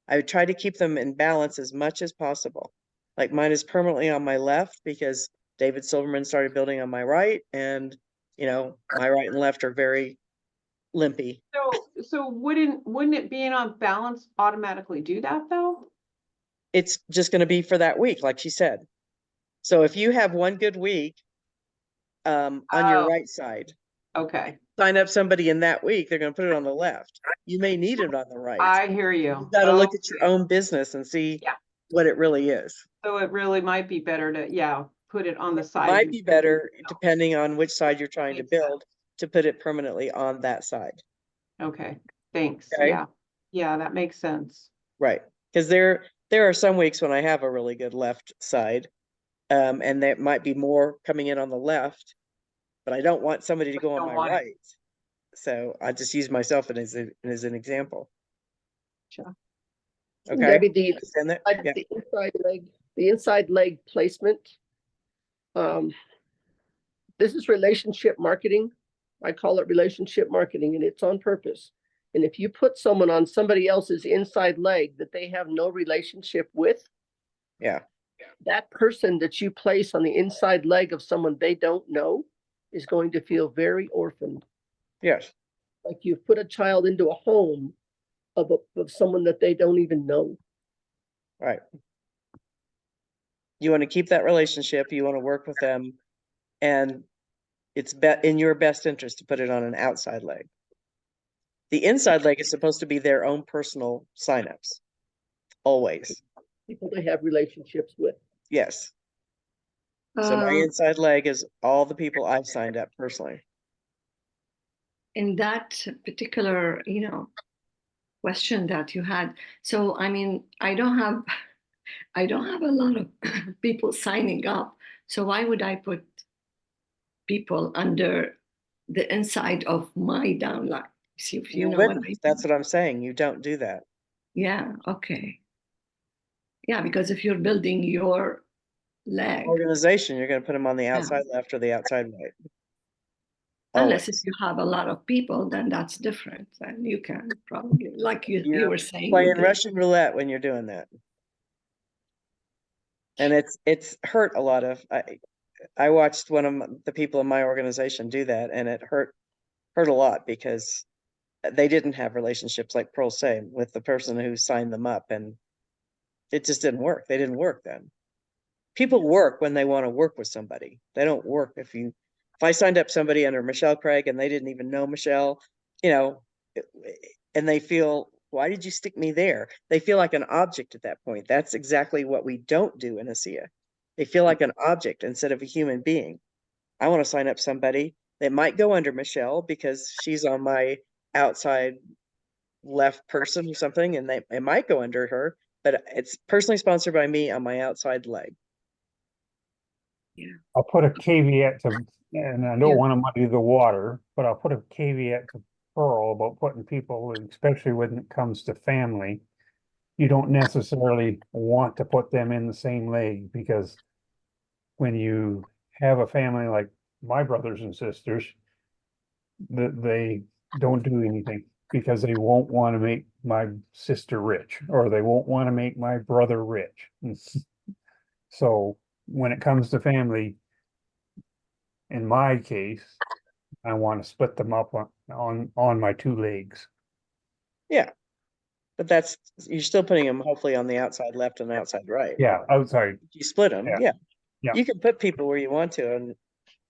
I would try to keep them in balance as much as possible. Like mine is permanently on my left because David Silverman started building on my right, and you know, my right and left are very limpy. So wouldn't it being on balance automatically do that though? It's just going to be for that week, like she said. So if you have one good week on your Oh. right side, Okay, sign up somebody in that week, they're going to put it on the left. You may need it on the right. I hear you. You've got to look at your own business and see Yeah. what it really is. So it really might be better to, yeah, put it on the side. Might be better, depending on which side you're trying to Makes sense. build, to put it permanently on that side. Okay, thanks. Okay. Yeah, yeah, that makes sense. Right. Because there are some weeks when I have a really good left side, and there might be more coming in on the left, but I don't want somebody to go on my right. So I just use myself as an example. Sure. Okay. Debbie, the Understand that? Yeah. the inside leg placement. This is relationship marketing. I call it relationship marketing, and it's on purpose. And if you put someone on somebody else's inside leg that they have no relationship with, Yeah. that person that you place on the inside leg of someone they don't know is going to feel very orphaned. Yes. Like you've put a child into a home of someone that they don't even know. Right. You want to keep that relationship, you want to work with them, and it's in your best interest to put it on an outside leg. The inside leg is supposed to be their own personal signups. Always. People they have relationships with. Yes. So my inside leg is all the people I've signed up personally. In that particular, you know, question that you had, so I mean, I don't have a lot of people signing up. So why would I put people under the inside of my downline? See if you know what I mean. That's what I'm saying. You don't do that. Yeah, okay. Yeah, because if you're building your leg, Organization, you're going to put them on the outside left or the outside right. unless if you have a lot of people, then that's different. Then you can probably, like you were saying, playing Russian roulette when you're doing that. And it's hurt a lot of, I watched one of the people in my organization do that, and it hurt a lot because they didn't have relationships like Pearl say with the person who signed them up, and it just didn't work. They didn't work then. People work when they want to work with somebody. They don't work if I signed up somebody under Michelle Craig and they didn't even know Michelle, you know, and they feel, why did you stick me there? They feel like an object at that point. That's exactly what we don't do in ASEA. They feel like an object instead of a human being. I want to sign up somebody that might go under Michelle because she's on my outside left person or something, and it might go under her, but it's personally sponsored by me on my outside leg. Yeah. I'll put a caveat to, and I don't want to muddy the water, but I'll put a caveat to Pearl about putting people, especially when it comes to family. You don't necessarily want to put them in the same leg, because when you have a family like my brothers and sisters, that they don't do anything. because they won't want to make my sister rich, or they won't want to make my brother rich. So when it comes to family, in my case, I want to split them up on my two legs. Yeah. But that's, you're still putting them hopefully on the outside left and the outside right. Yeah, outside. You split them, Yeah. yeah. Yeah. You can put people where you want to, and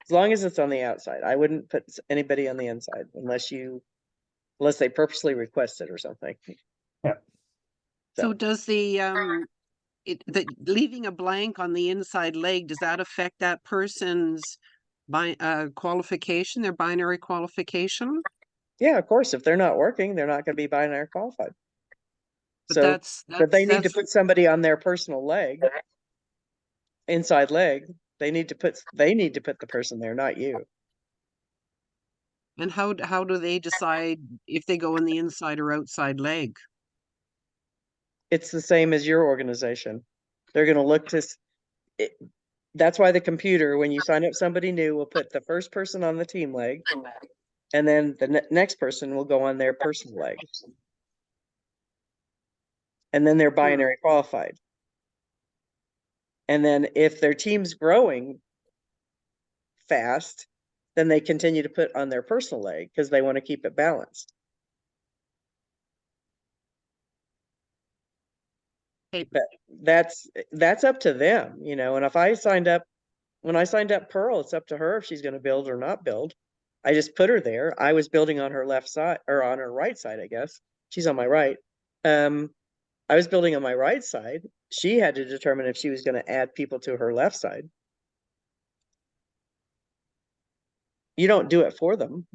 as long as it's on the outside, I wouldn't put anybody on the inside unless they purposely request it or something. Yeah. So does leaving a blank on the inside leg, does that affect that person's qualification, their binary qualification? Yeah, of course, if they're not working, they're not gonna be binary qualified. But So, but they need to that's put somebody on their personal leg, inside leg. They need to put the person there, not you. and how do they decide if they go in the inside or outside leg? It's the same as your organization. They're gonna look to, that's why the computer, when you sign up somebody new, will put the first person on the team leg, and then the next person will go on their personal leg. And then they're binary qualified. And then if their team's growing fast, then they continue to put on their personal leg because they want to keep it balanced. Okay. But that's up to them, you know. And if when I signed up Pearl, it's up to her if she's going to build or not build. I just put her there. I was building on her left side, or on her right side, I guess. She's on my right. I was building on my right side. She had to determine if she was going to add people to her left side. You don't do it for them.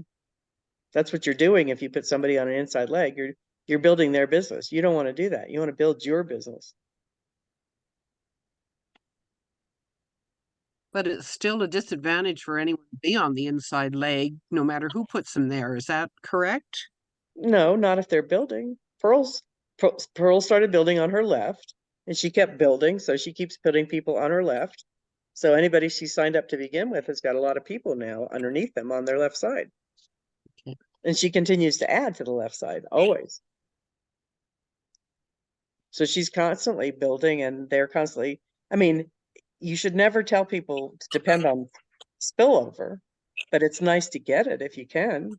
That's what you're doing. If you put somebody on an inside leg, you're building their business. You don't want to do that. You want to build your business. But it's still a disadvantage for anyone to be on the inside leg, no matter who puts them there. Is that correct? No, not if they're building. Pearl started building on her left, and she kept building, so she keeps putting people on her left. So anybody she signed up to begin with has got a lot of people now underneath them on their left side. Okay. And she continues to add to the left side, always. So she's constantly building, and they're constantly, I mean, you should never tell people to depend on spillover, but it's nice to get it if you can.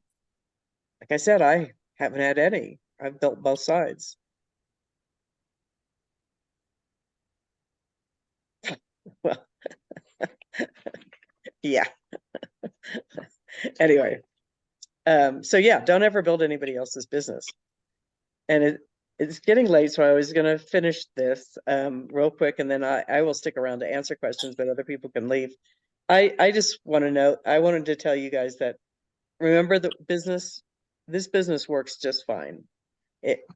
Like I said, I haven't had any. I've built both sides. Well, yeah. Anyway, so yeah, don't ever build anybody else's business. And it's getting late, so I was gonna finish this real quick, and then I will stick around to answer questions, but other people can leave. I just want to know, I wanted to tell you guys that remember this business works just fine.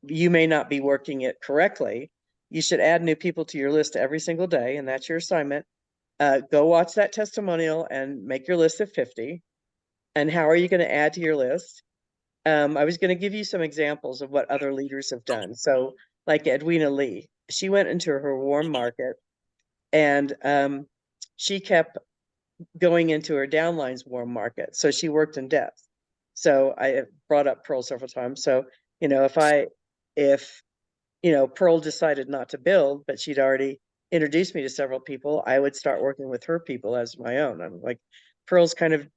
You may not be working it correctly. You should add new people to your list every single day, and that's your assignment. Go watch that testimonial and make your list of 50. And how are you going to add to your list? I was going to give you some examples of what other leaders have done. So like Edwina Lee, she went into her warm market, and she kept going into her downline's warm market. So she worked in depth. So I brought up Pearl several times. So, you know, if Pearl decided not to build, but she'd already introduced me to several people, I would start working with her people as my own. I'm like, Pearl's kind of,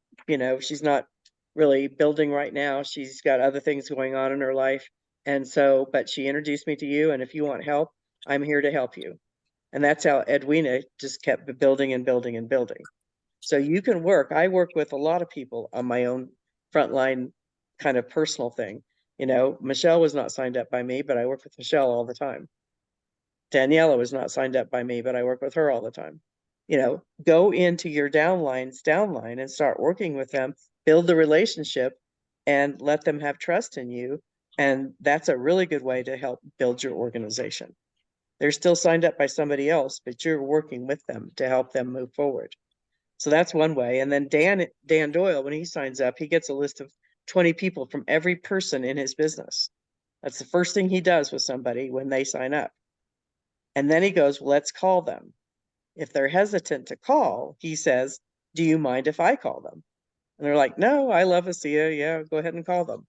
she's not really building right now. She's got other things going on in her life. And so, but she introduced me to you. And if you want help, I'm here to help you. And that's how Edwina just kept building and building and building. So you can I work with a lot of people on my own frontline kind of personal thing. Michelle was not signed up by me, but I work with Michelle all the time. Daniela was not signed up by me, but I work with her all the time. Go into your downline and start working with them, build the relationship, and let them have trust in you. And that's a really good way to help build your organization. They're still signed up by somebody else, but you're working with them to help them move forward. So that's one way. And then Dan Doyle, when he signs up, he gets a list of 20 people from every person in his business. That's the first thing he does with somebody when they sign up. And then he goes, well, let's call them. If they're hesitant to call, he says, do you mind if I call them? And they're like, no, I love ASEA. Yeah, go ahead and call them.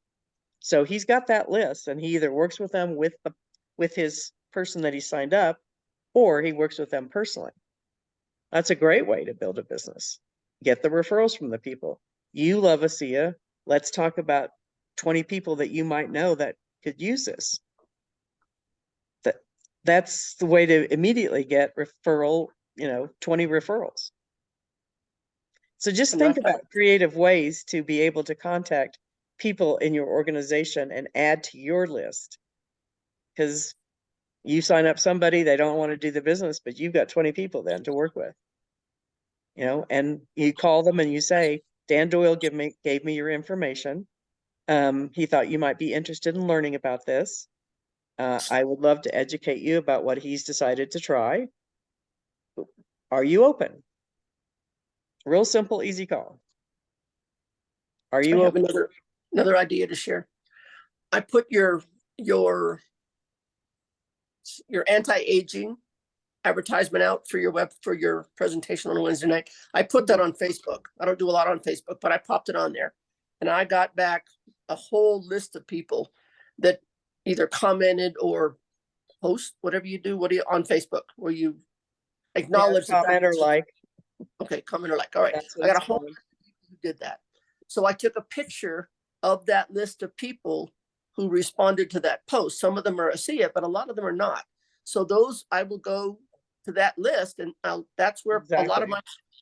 So he's got that list, and he either works with them with his person that he signed up, or he works with them personally. That's a great way to build a business. Get the referrals from the people. You love ASEA. Let's talk about 20 people that you might know that could use this. That's the way to immediately get referral, 20 referrals. So just And think that- about creative ways to be able to contact people in your organization and add to your list. Because you sign up somebody, they don't want to do the business, but you've got 20 people then to work with. And you call them and you say, Dan Doyle gave me your information. He thought you might be interested in learning about this. I would love to educate you about what he's decided to try. Are you open? Real simple, easy call. Are I you have open? another idea to share. I put your anti-aging advertisement out for your presentation on Wednesday night. I put that on Facebook. I don't do a lot on Facebook, but I popped it on there. And I got back a whole list of people that either commented or post, whatever you do, on Facebook, where you acknowledge that comment or like. Okay, comment or like. All right. That's I got a what's whole called. who did that. So I took a picture of that list of people who responded to that post. Some of them are ASEA, but a lot of them are not. So those, I will go to that list, and that's where a lot of Exactly. my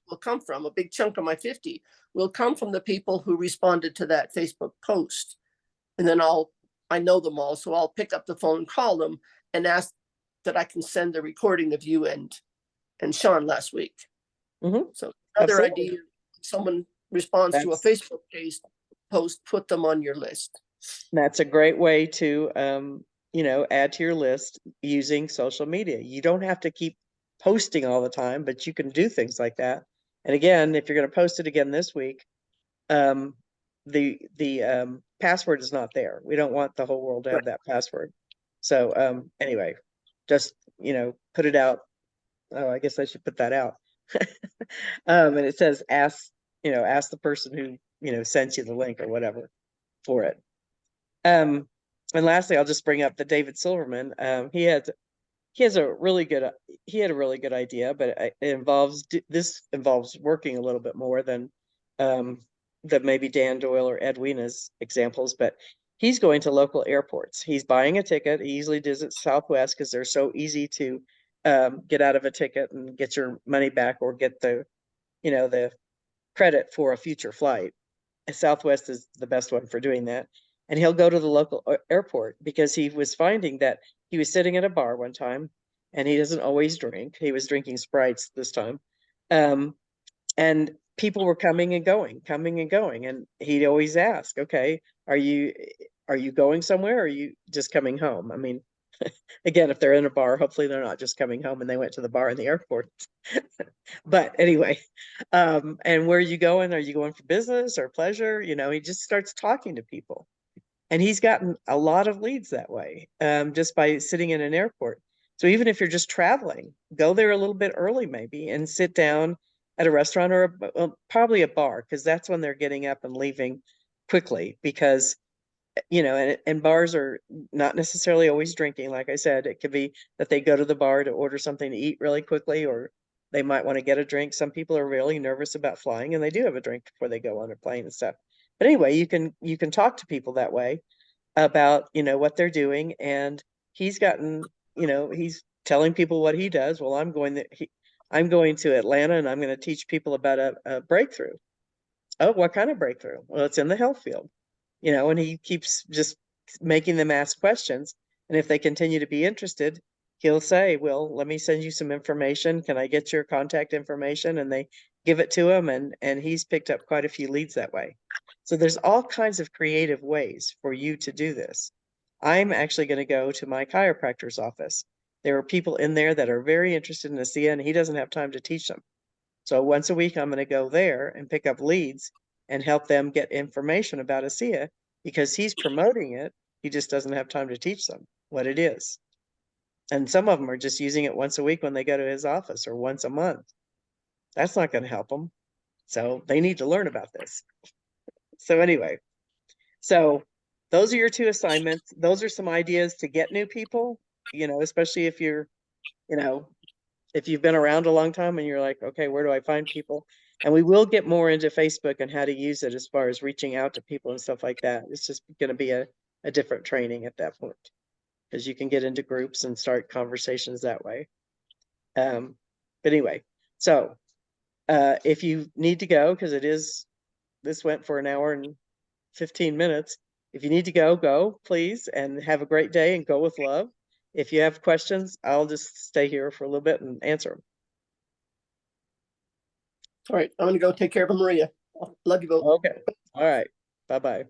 will come from. A big chunk of my 50 will come from the people who responded to that Facebook post. And then I know them all, so I'll pick up the phone, call them, and ask that I can send the recording of you and Sean last week. Mhm. So another Absolutely. idea, someone responds to a Facebook post, put them on your list. That's a great way to, add to your list using social media. You don't have to keep posting all the time, but you can do things like that. And again, if you're going to post it again this week, the password is not there. We don't want the whole world to have that password. So anyway, just put it out. Oh, I guess I should put that out. And it says ask the person who sent you the link or whatever for it. And lastly, I'll just bring up the David Silverman. He had a really good idea, but this involves working a little bit more than maybe Dan Doyle or Edwina's examples. But he's going to local airports. He's buying a ticket. He usually does it Southwest because they're so easy to get out of a ticket and get your money back or get the credit for a future flight. Southwest is the best one for doing that. And he'll go to the local airport because he was finding that he was sitting at a bar one time, and he doesn't always drink. He was drinking Sprites this time. And people were coming and going. And he'd always ask, okay, are you going somewhere? Or are you just coming home? I mean, again, if they're in a bar, hopefully they're not just coming home and they went to the bar in the airport. But anyway, and where are you going? Are you going for business or pleasure? He just starts talking to people. And he's gotten a lot of leads that way, just by sitting in an airport. So even if you're just traveling, go there a little bit early maybe and sit down at a restaurant or probably a bar, because that's when they're getting up and leaving quickly, because and bars are not necessarily always drinking. Like I said, it could be that they go to the bar to order something to eat really quickly, or they might want to get a drink. Some people are really nervous about flying and they do have a drink before they go on a plane and stuff. But anyway, you can talk to people that way about, what they're doing. And he's gotten, he's telling people what he does. Well, I'm going to Atlanta and I'm going to teach people about a breakthrough. Oh, what kind of breakthrough? Well, it's in the health field. And he keeps just making them ask questions. And if they continue to be interested, he'll say, well, let me send you some information. Can I get your contact information? And they give it to him. And he's picked up quite a few leads that way. So there's all kinds of creative ways for you to do this. I'm actually going to go to my chiropractor's office. There are people in there that are very interested in ASEA, and he doesn't have time to teach them. So once a week, I'm going to go there and pick up leads and help them get information about ASEA, because he's promoting it. He just doesn't have time to teach them what it is. And some of them are just using it once a week when they go to his office, or once a month. That's not going to help them. So they need to learn about this. So anyway, so those are your two assignments. Those are some ideas to get new people, especially if you're, if you've been around a long time and you're like, okay, where do I find people? And we will get more into Facebook and how to use it as far as reaching out to people and stuff like that. It's just going to be a different training at that point, because you can get into groups and start conversations that way. But anyway, so if you need to go, because this went for an hour and 15 minutes. If you need to go, please, and have a great day and go with love. If you have questions, I'll just stay here for a little bit and answer them. All right, I'm gonna go take care of Maria. Love you both. Okay. All right. Bye-bye.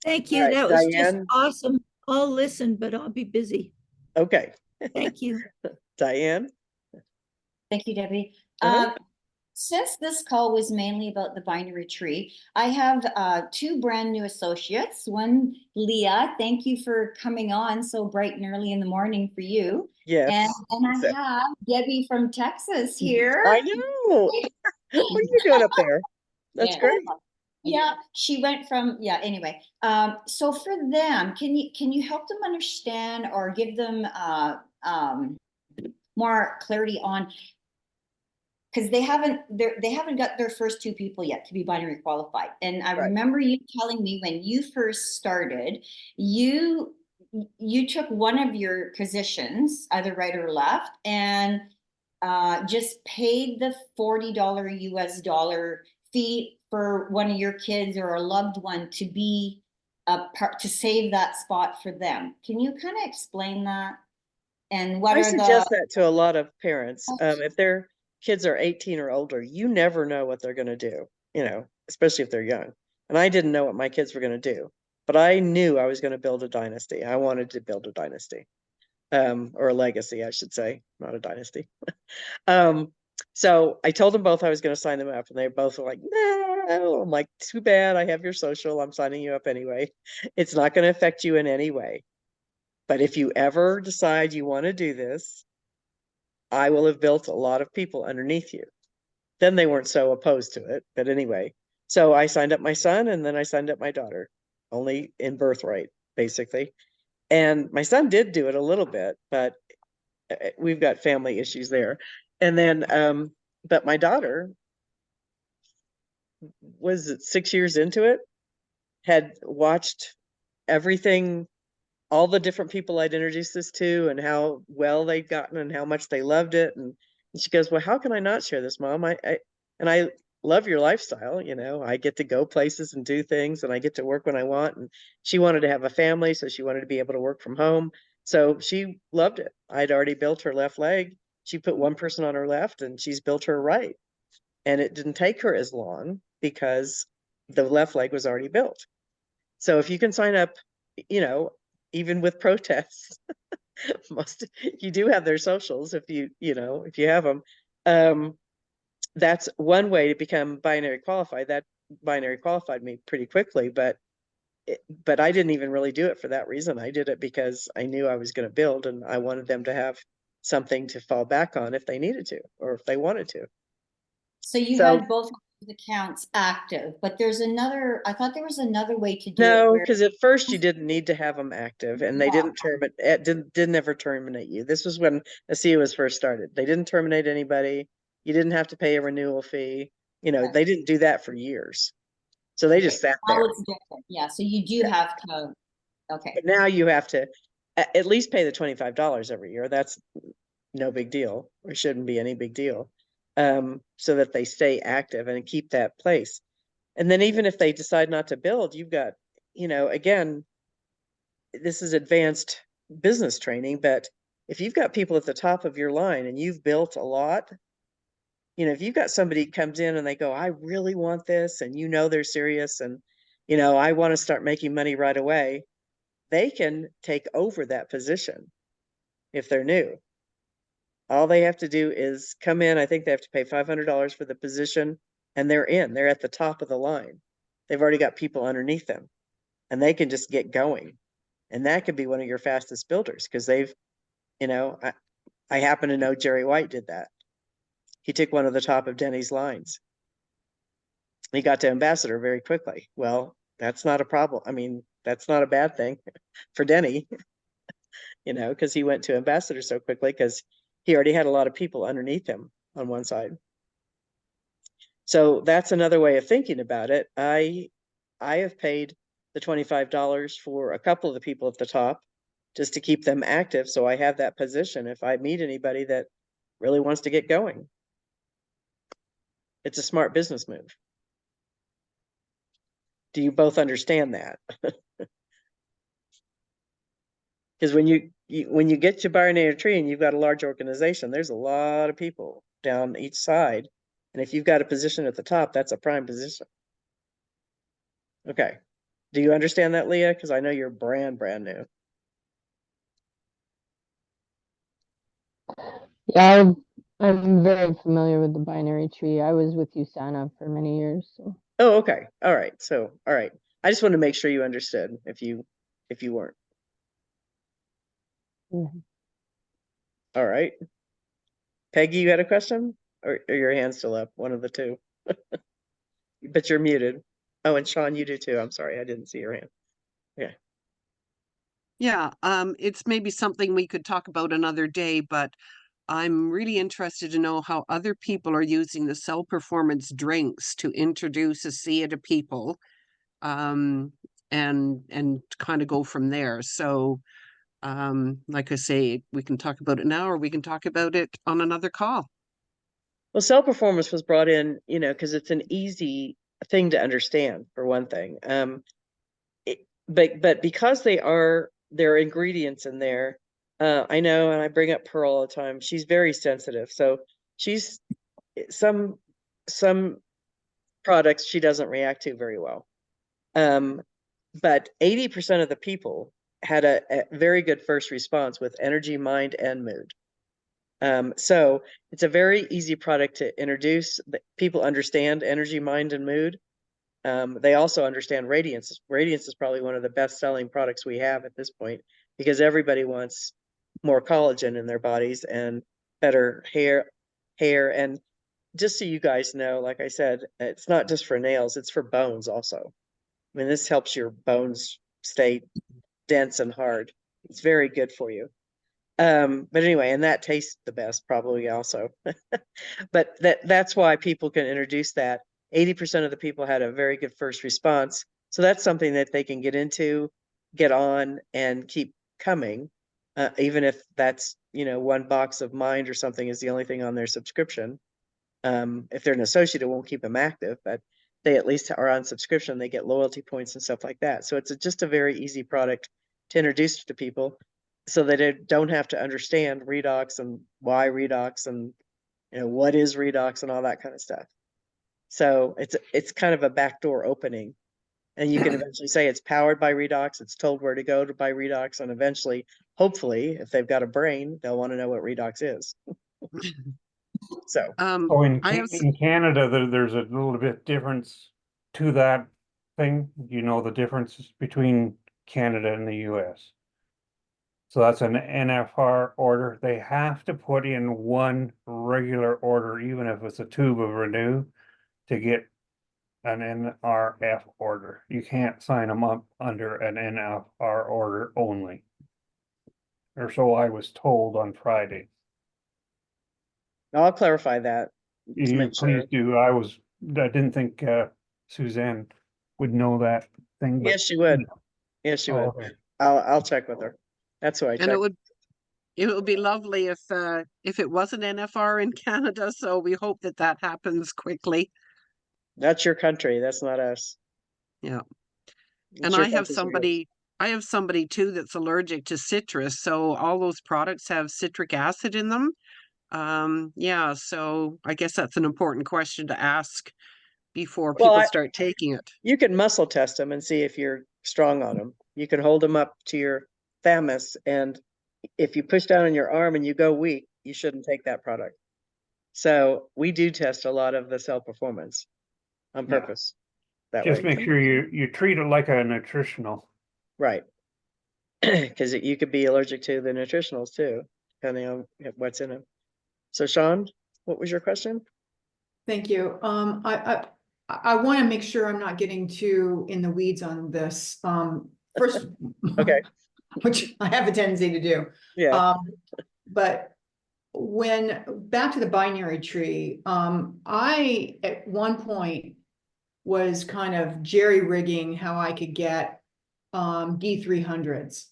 Thank All you. right, That was just Diane. awesome. I'll listen, but I'll be busy. Okay. Thank you. Diane. Thank you, Debbie. Uh-huh. Since this call was mainly about the binary tree, I have two brand new associates. One, Leah, thank you for coming on so bright and early in the morning for you. Yes. And I have Debbie from Texas here. I know. What are you doing up there? That's Yeah. great. Yeah, she went from, anyway. So for them, can you help them understand or give them more clarity on, because they haven't got their first two people yet to be binary qualified. And I Right. remember you telling me when you first started, you took one of your positions, either right or left, and just paid the $40 US dollar fee for one of your kids or a loved one to be a part, to save that spot for them. Can you kind of explain that? And what I are suggest the that to a lot of parents. If their kids are 18 or older, you never know what they're going to do, especially if they're young. And I didn't know what my kids were going to do, but I knew I was going to build a dynasty. I wanted to build a dynasty, or a legacy, I should say, not a dynasty. So I told them both I was going to sign them up, and they both were like, no. I'm like, too bad. I have your social. I'm signing you up anyway. It's not going to affect you in any way. But if you ever decide you want to do this, I will have built a lot of people underneath you. Then they weren't so opposed to it. But anyway, so I signed up my son, and then I signed up my daughter, only in birthright, basically. And my son did do it a little bit, but we've got family issues there. And then, but my daughter was 6 years into it, had watched everything, all the different people I'd introduced this to and how well they'd gotten and how much they loved it. And she goes, well, how can I not share this, Mom? I love your lifestyle. I get to go places and do things, and I get to work when I want. And she wanted to have a family, so she wanted to be able to work from home. So she loved it. I'd already built her left leg. She put one person on her left, and she's built her right. And it didn't take her as long because the left leg was already built. So if you can sign up, even with protests, you do have their socials if you have them. That's one way to become binary qualified. That binary qualified me pretty quickly, but I didn't even really do it for that reason. I did it because I knew I was going to build, and I wanted them to have something to fall back on if they needed to or if they wanted to. So you had both accounts active, but I thought there was another way to do it. No, because at first you didn't need to have them active, and they didn't didn't ever terminate you. This was when ASEA was first started. They didn't terminate anybody. You didn't have to pay a renewal fee. They didn't do that for years. So they just sat there. Now it's different. Yeah, so you do have to, okay. But now you have to at least pay the $25 every year. That's no big deal, or shouldn't be any big deal, so that they stay active and keep that place. And then even if they decide not to build, you've got, again, this is advanced business training, but if you've got people at the top of your line and you've built a lot, if you've got somebody comes in and they go, I really want this, and they're serious, and I want to start making money right away, they can take over that position if they're new. All they have to do is come in. I think they have to pay $500 for the position, and they're at the top of the line. They've already got people underneath them, and they can just get going. And that could be one of your fastest builders, because they've, I happen to know Jerry White did that. He took one of the top of Denny's lines. He got to ambassador very quickly. Well, that's not a problem. I mean, that's not a bad thing for Denny, you know, because he went to ambassador so quickly because he already had a lot of people underneath him on one side. So that's another way of thinking about it. I have paid the $25 for a couple of the people at the top just to keep them active. So I have that position if I meet anybody that really wants to get going. It's a smart business move. Do you both understand that? Because when you get to binary tree and you've got a large organization, there's a lot of people down each side. And if you've got a position at the top, that's a prime position. Okay. Do you understand that, Leah? Because I know you're brand new. Yeah, I'm very familiar with the binary tree. I was with USANA for many years. So. Oh, okay. All right. So, all right. I just wanted to make sure you understood if you weren't. Mm-hmm. All right. Peggy, you had a question? Or your hand's still up? One of the two. But you're muted. Oh, and Sean, you do too. I'm sorry. I didn't see your hand. Yeah. Yeah, it's maybe something we could talk about another day, but I'm really interested to know how other people are using the cell performance drinks to introduce ASEA to people, and kind of go from there. So, like I say, we can talk about it now, or we can talk about it on another call. Well, cell performance was brought in, you know, because it's an easy thing to understand for one thing. But because there are ingredients in there, I know, and I bring up Pearl all the time. She's very sensitive, so she's some products she doesn't react to very well. But 80% of the people had a very good first response with energy, mind, and mood. So it's a very easy product to introduce. People understand energy, mind, and mood. They also understand radiance. Radiance is probably one of the best selling products we have at this point because everybody wants more collagen in their bodies and better hair. And just so you guys know, like I said, it's not just for nails, it's for bones also. I mean, this helps your bones stay dense and hard. It's very good for you. But anyway, and that tastes the best probably also. But that's why people can introduce that. 80% of the people had a very good first response. So that's something that they can get into, get on, and keep coming. Even if that's, you know, one box of Mind or something is the only thing on their subscription. If they're an associate, it won't keep them active, but they at least are on subscription. They get loyalty points and stuff like that. So it's just a very easy product to introduce to people so that they don't have to understand redox and why redox and, you know, what is redox and all that kind of stuff. So it's kind of a backdoor opening, and you can eventually say it's powered by redox. It's told where to go to buy redox, and eventually, hopefully, if they've got a brain, they'll want to know what redox is. So, Oh, I have in Canada, there's a little bit difference to that thing. You know, the difference between Canada and the US. So that's an NFR order. They have to put in one regular order, even if it's a tube of Renew, to get an NRF order. You can't sign them up under an NFR order only. Or so I was told on Friday. I'll clarify that. To You make sure. please do. I didn't think Suzanne would know that thing, but Yes, she would. Yes, she would. okay. I'll check with her. That's who I and check. it would be lovely if it was an NFR in Canada. So we hope that happens quickly. That's your country. That's not us. Yeah. It's And your I have country's rules. somebody too that's allergic to citrus. So all those products have citric acid in them. Yeah, so I guess that's an important question to ask before Well, people start taking it. you can muscle test them and see if you're strong on them. You can hold them up to your thymus, and if you push down on your arm and you go weak, you shouldn't take that product. So we do test a lot of the cell performance on Yeah. purpose that Just way. make sure you treat it like a nutritional. Right. Because you could be allergic to the nutritionals too, depending on what's in them. So Sean, what was your question? Thank you. I want to make sure I'm not getting too in the weeds on this. First, Okay. which I have a tendency to do. Yeah. But back to the binary tree, I at one point was kind of jerry-rigging how I could get D300s,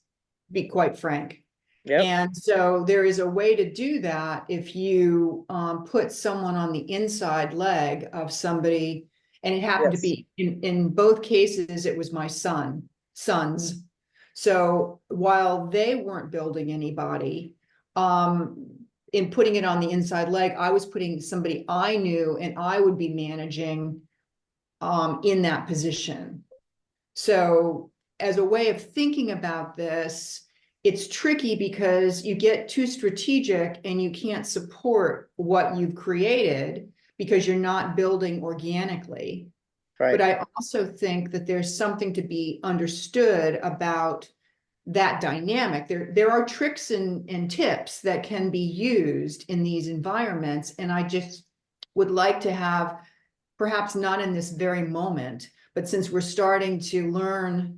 be quite frank. Yep. And so there is a way to do that if you put someone on the inside leg of somebody, and it happened to Yes. be in both cases, it was my sons. So while they weren't building anybody, in putting it on the inside leg, I was putting somebody I knew and I would be managing in that position. So as a way of thinking about this, it's tricky because you get too strategic and you can't support what you've created because you're not building organically. Right. But I also think that there's something to be understood about that dynamic. There are tricks and tips that can be used in these environments. And I just would like to have, perhaps not in this very moment, but since we're starting to learn,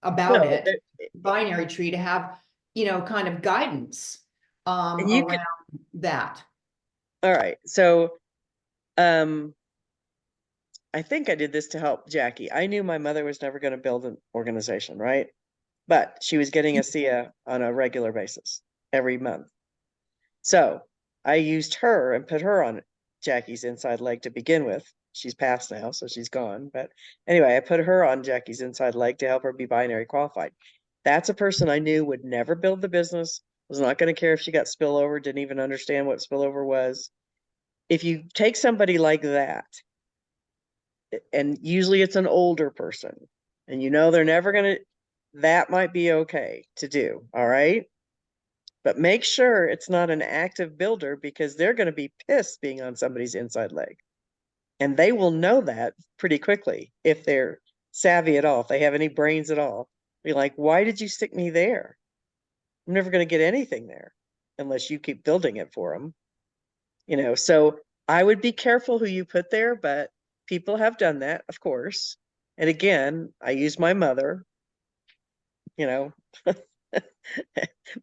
about No, it, binary tree, to have, kind of guidance and you around that. all right. So, I think I did this to help Jackie. I knew my mother was never going to build an organization, right? But she was getting a SIA on a regular basis every month. So I used her and put her on Jackie's inside leg to begin with. She's passed now, so she's gone. But anyway, I put her on Jackie's inside leg to help her be binary qualified. That's a person I knew would never build the business, was not going to care if she got spillover, didn't even understand what spillover was. If you take somebody like that, and usually it's an older person, and they're never going to, that might be okay to do. All right. But make sure it's not an active builder, because they're going to be pissed being on somebody's inside leg. And they will know that pretty quickly if they're savvy at all, if they have any brains at all. Be like, why did you stick me there? I'm never going to get anything there unless you keep building it for them. So I would be careful who you put there, but people have done that, of course. And again, I use my mother, but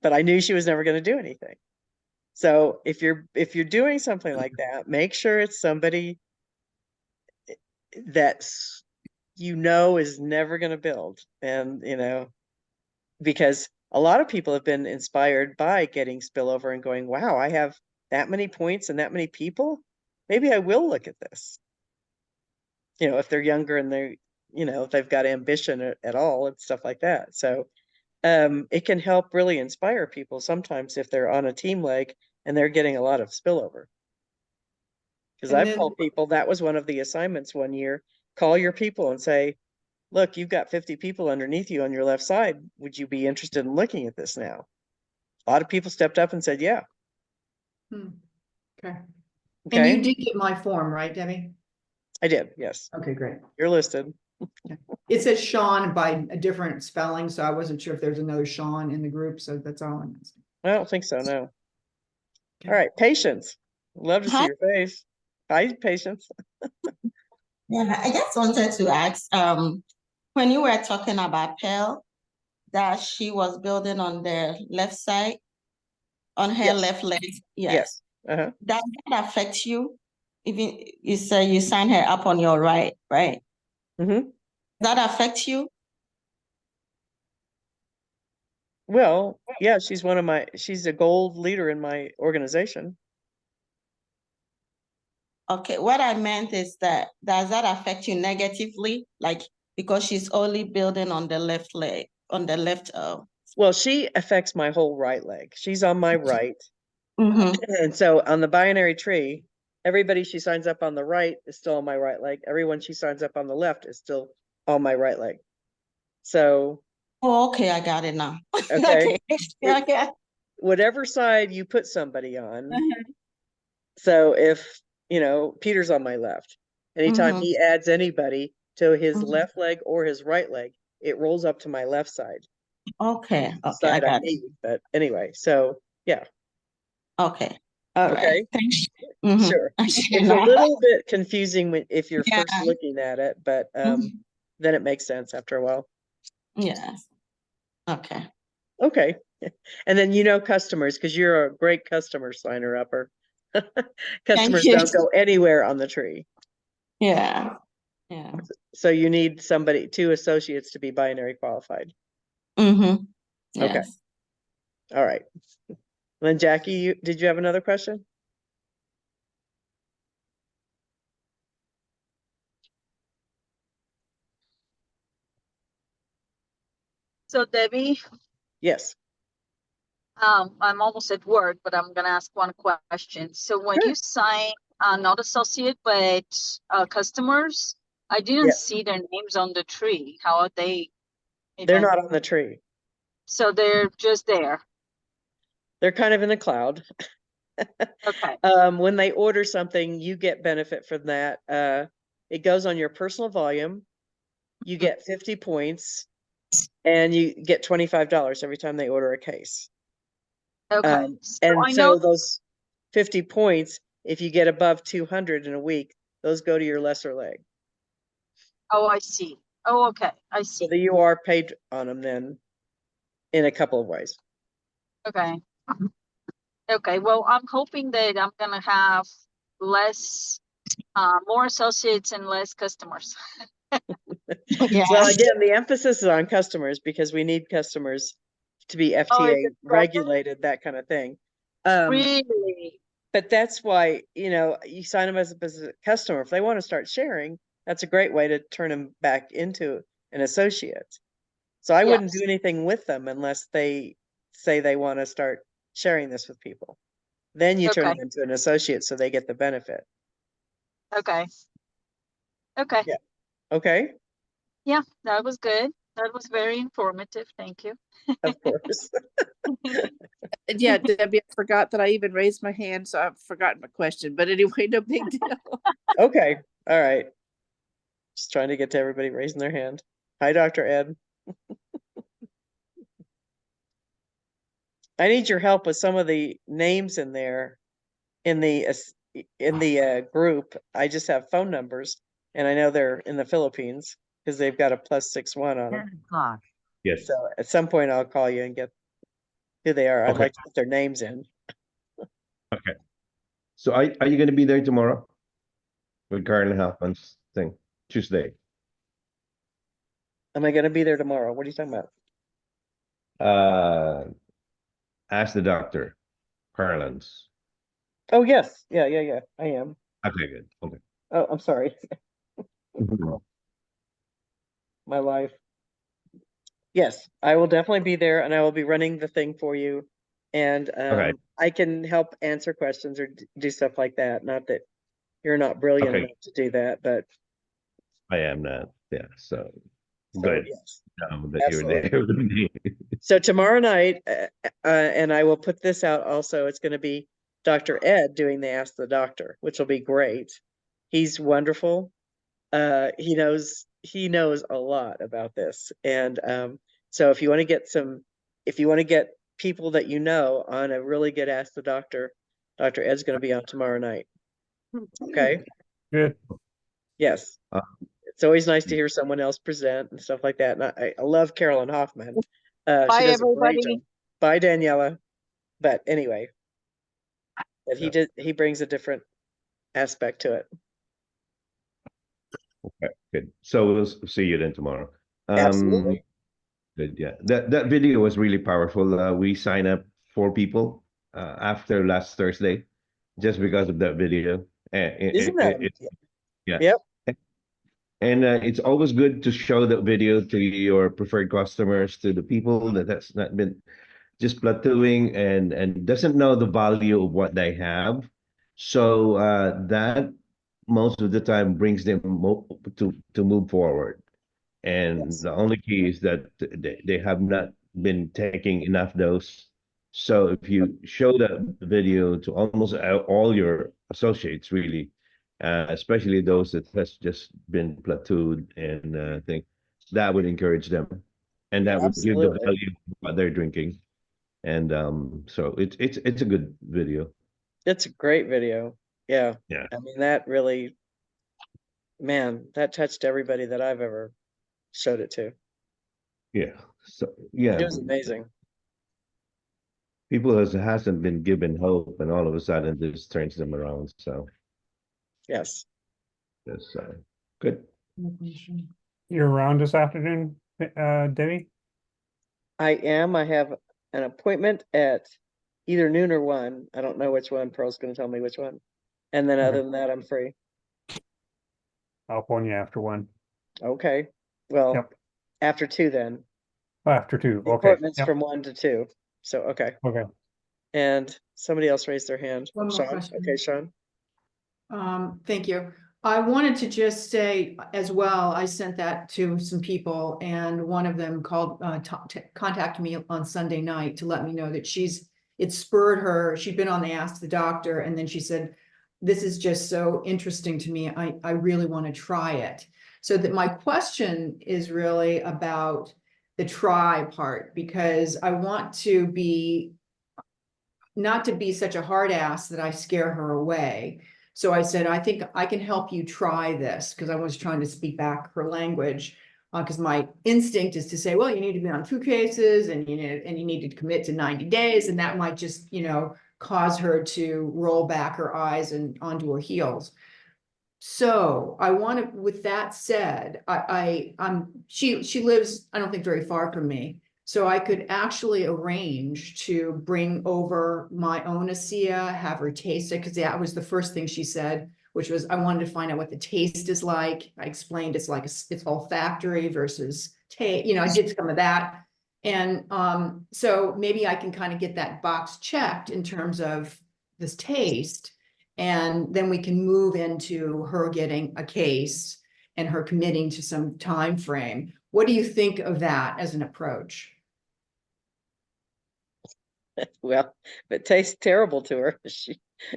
I knew she was never going to do anything. So if you're doing something like that, make sure it's somebody that's is never going to build. And because a lot of people have been inspired by getting spillover and going, wow, I have that many points and that many people, maybe I will look at this. If they're younger and they're if they've got ambition at all and stuff like that. So it can help really inspire people sometimes if they're on a team leg and they're getting a lot of spillover. Because I've told people that was one of the assignments one year. Call your people and say, look, you've got 50 people underneath you on your left side. Would you be interested in looking at this now? A lot of people stepped up and said, yeah. Okay. And you did get my form, right, Debbie? I did, yes. Okay, great. You're listed. It says Sean by a different spelling, so I wasn't sure if there's another Sean in the group, so that's all I'm asking. I don't think so, no. All right, Patience. Love to see your face. Hi, Patience. Yeah, I just wanted to ask, when you were talking about Pearl, that she was building on the left side, on her left leg. Yes. Uh-huh. Does that affect you? Even you say you sign her up on your right? Mm-hmm. Does that affect you? Well, yeah, she's a gold leader in my organization. Okay, what I meant is that, does that affect you negatively? Like, because she's only building on the left leg, on the left. Well, she affects my whole right leg. She's on my right. Mm-hmm. And so on the binary tree, everybody she signs up on the right is still on my right leg. Everyone she signs up on the left is still on my right leg. So. Oh, okay, I got it now. Okay. Okay. Whatever side you put somebody on. So if, Peter's on my left, anytime he adds anybody to his left leg or his right leg, it rolls up to my left side. Okay. Okay, Side I got it. But anyway, so yeah. Okay. All right. Okay. Thank you. Mhm. Sure. Okay, It's a now- little bit confusing if you're Yeah. first looking at it, but Mhm. then it makes sense after a while. Yeah. Okay. Okay. And then customers, because you're a great customer signer upper. Customers you. don't go anywhere on the tree. Yeah. Yeah. So you need two associates to be binary qualified. Mm-hmm. Okay. Yes. All right. Then Jackie, did you have another question? So Debbie, Yes. I'm almost at work, but I'm gonna ask one question. So when Sure. you sign not associate but customers, I didn't Yeah. see their names on the tree. How are they? They're even- not on the tree. So they're just there. They're kind of in the cloud. Okay. When they order something, you get benefit from that. It goes on your personal volume. You get 50 points and you get $25 every time they order a case. Okay. So And I know. so those 50 points, if you get above 200 in a week, those go to your lesser leg. Oh, I see. Oh, okay. I So see. that you are paid on them then in a couple of ways. Okay. Okay. Well, I'm hoping that I'm gonna have less, more associates and less customers. Yeah. Well, again, the emphasis is on customers because we need customers to be Oh, is FTA it regulated, that kind of thing. really? But that's why, you sign them as a customer. If they want to start sharing, that's a great way to turn them back into an associate. So I wouldn't do Yes. anything with them unless they say they want to start sharing this with people. Then you turn Okay. them into an associate so they get the benefit. Okay. Okay. Yeah. Okay. Yeah, that was good. That was very informative. Thank you. Of course. And yeah, Debbie, I forgot that I even raised my hand, so I've forgotten my question. But anyway, no big deal. Okay. All right. Just trying to get to everybody raising their hand. Hi, Dr. Ed. I need your help with some of the names in there in the group. I just have phone numbers and I know they're in the Philippines because they've got a +61 on them. Yes. So at some point I'll call you and get who they are. I'd Okay. like to put their names in. Okay. So are you going to be there tomorrow with Karen Halfman's thing? Tuesday. Am I going to be there tomorrow? What are you talking about? Ask the doctor, Carlin's. Oh, yes. Yeah. I am. Okay, good. Okay. Oh, I'm sorry. My life. Yes, I will definitely be there and I will be running the thing for you. And Okay. I can help answer questions or do stuff like that. Not that you're not brilliant Okay. enough to do that, but I am not. Yeah. So so good. yes, That you're there absolutely. with me. So tomorrow night, and I will put this out also, it's going to be Dr. Ed doing the Ask the Doctor, which will be great. He's wonderful. He knows a lot about this. And so if you want to get people that on a really good Ask the Doctor, Dr. Ed's going to be on tomorrow night. Okay. Good. Yes. It's always nice to hear someone else present and stuff like that. And I love Carolyn Hoffman. Bye, She does a great everybody. job. Bye, Daniela. But anyway, but he brings a different aspect to it. Okay, good. So we'll see you then tomorrow. Absolutely. Good. Yeah. That video was really powerful. We signed up 4 people after last Thursday just because of that video. Isn't that? Yeah. Yep. And it's always good to show that video to your preferred customers, to the people that's not been just plateauing and doesn't know the value of what they have. So that most of the time brings them to move forward. And Yes. the only key is that they have not been taking enough dose. So if you show that video to almost all your associates, really, especially those that has just been plateaued and thing, that would encourage them, and that would give the Absolutely. value of what they're drinking. And so it's a good video. It's a great video. Yeah. Yeah. I mean, that really, man, that touched everybody that I've ever showed it to. Yeah. So yeah, It was amazing. people hasn't been given hope, and all of a sudden this turns them around. So Yes. that's good. You're around this afternoon, Debbie? I am. I have an appointment at either noon or 1. I don't know which one. Pearl's going to tell me which one. And then other than that, I'm free. I'll phone you after 1. Okay. Well, Yep. after 2 then. After 2. The Okay. appointment's Yep. from 1 to 2. So, okay. Okay. And somebody else raised their hand. One more Sean? question. Okay, Sean. Thank you. I wanted to just say as well, I sent that to some people and one of them called, contacted me on Sunday night to let me know that it spurred her. She'd been on the Ask the Doctor, and then she said, this is just so interesting to me. I really want to try it. So that my question is really about the try part, because I want to be, not to be such a hard ass that I scare her away. So I said, I think I can help you try this, because I was trying to speak back her language. Because my instinct is to say, well, you need to be on 2 cases and you need to commit to 90 days. And that might just, cause her to roll back her eyes and onto her heels. So I want to, with that said, she lives, I don't think very far from me. So I could actually arrange to bring over my own ASEA, have her taste it, because that was the first thing she said, which was, I wanted to find out what the taste is like. I explained it's like, it's olfactory versus taste, I did some of that. And so maybe I can kind of get that box checked in terms of this taste. And then we can move into her getting a case and her committing to some time frame. What do you think of that as an approach? Well, if it tastes terrible to her,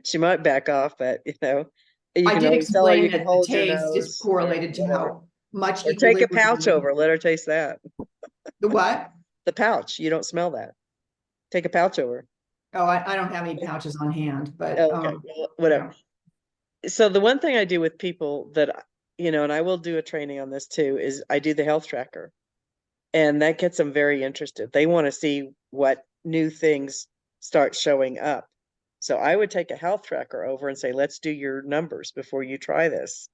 she might back off, but you I can did always tell her you explain can that the hold your taste is nose, correlated to whatever. how much Or take a pouch equilibrium. over, let her taste that. The what? The pouch, you don't smell that. Take a pouch over. Oh, I don't have any pouches on hand, but Okay, well, whatever. So the one thing I do with people that, and I will do a training on this too, is I do the health tracker. And that gets them very interested. They want to see what new things start showing up. So I would take a health tracker over and say, let's do your numbers before you try this,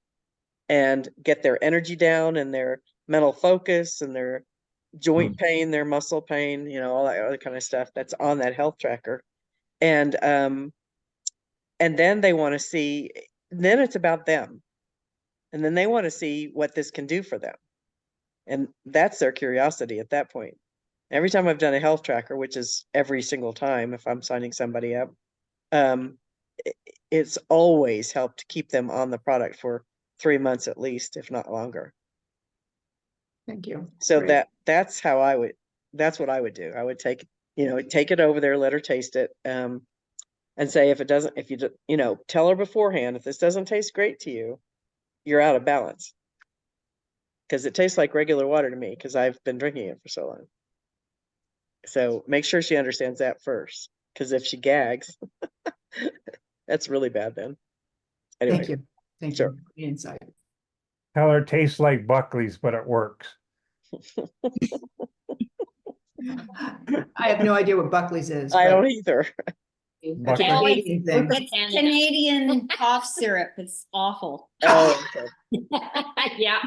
and get their energy down and their mental focus and their joint pain, their muscle pain, all that other kind of stuff that's on that health tracker. And then they want to see, then it's about them. And then they want to see what this can do for them. And that's their curiosity at that point. Every time I've done a health tracker, which is every single time if I'm signing somebody up, it's always helped keep them on the product for 3 months at least, if not longer. Thank you. So Great. that's what I would do. I would take it over there, let her taste it, and say, if you tell her beforehand, if this doesn't taste great to you, you're out of balance. Because it tastes like regular water to me, because I've been drinking it for so long. So make sure she understands that first, because if she gags, that's really bad then. Anyway, Thank you. Thank sure. you for the insight. Tell her it tastes like Buckley's, but it works. I have no idea what Buckley's is. I but don't either. That's a Buckley. Canadian thing. It's Canadian cough syrup. It's awful. Oh, okay. Yeah.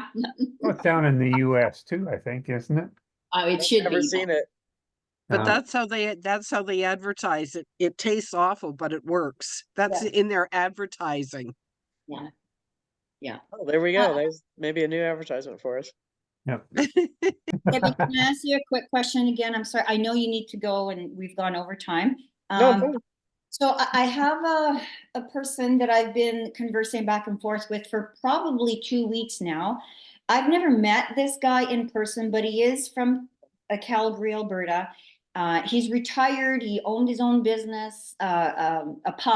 Oh, it's down in the US too, I think, isn't it? Oh, it should Never be. seen it. But Uh, that's how they advertise it. It tastes awful, but it works. That's Yeah. in their advertising. Yeah. Yeah. Oh, there we go. There's maybe a new advertisement for us. yeah. Debbie, can I ask you a quick question again? I'm sorry. I know you need to go and we've gone over time. No, I'm fine. So I have a person that I've been conversing back and forth with for probably 2 weeks now. I've never met this guy in person, but he is from Calgary, Alberta. He's retired. He owned his own business, a pub.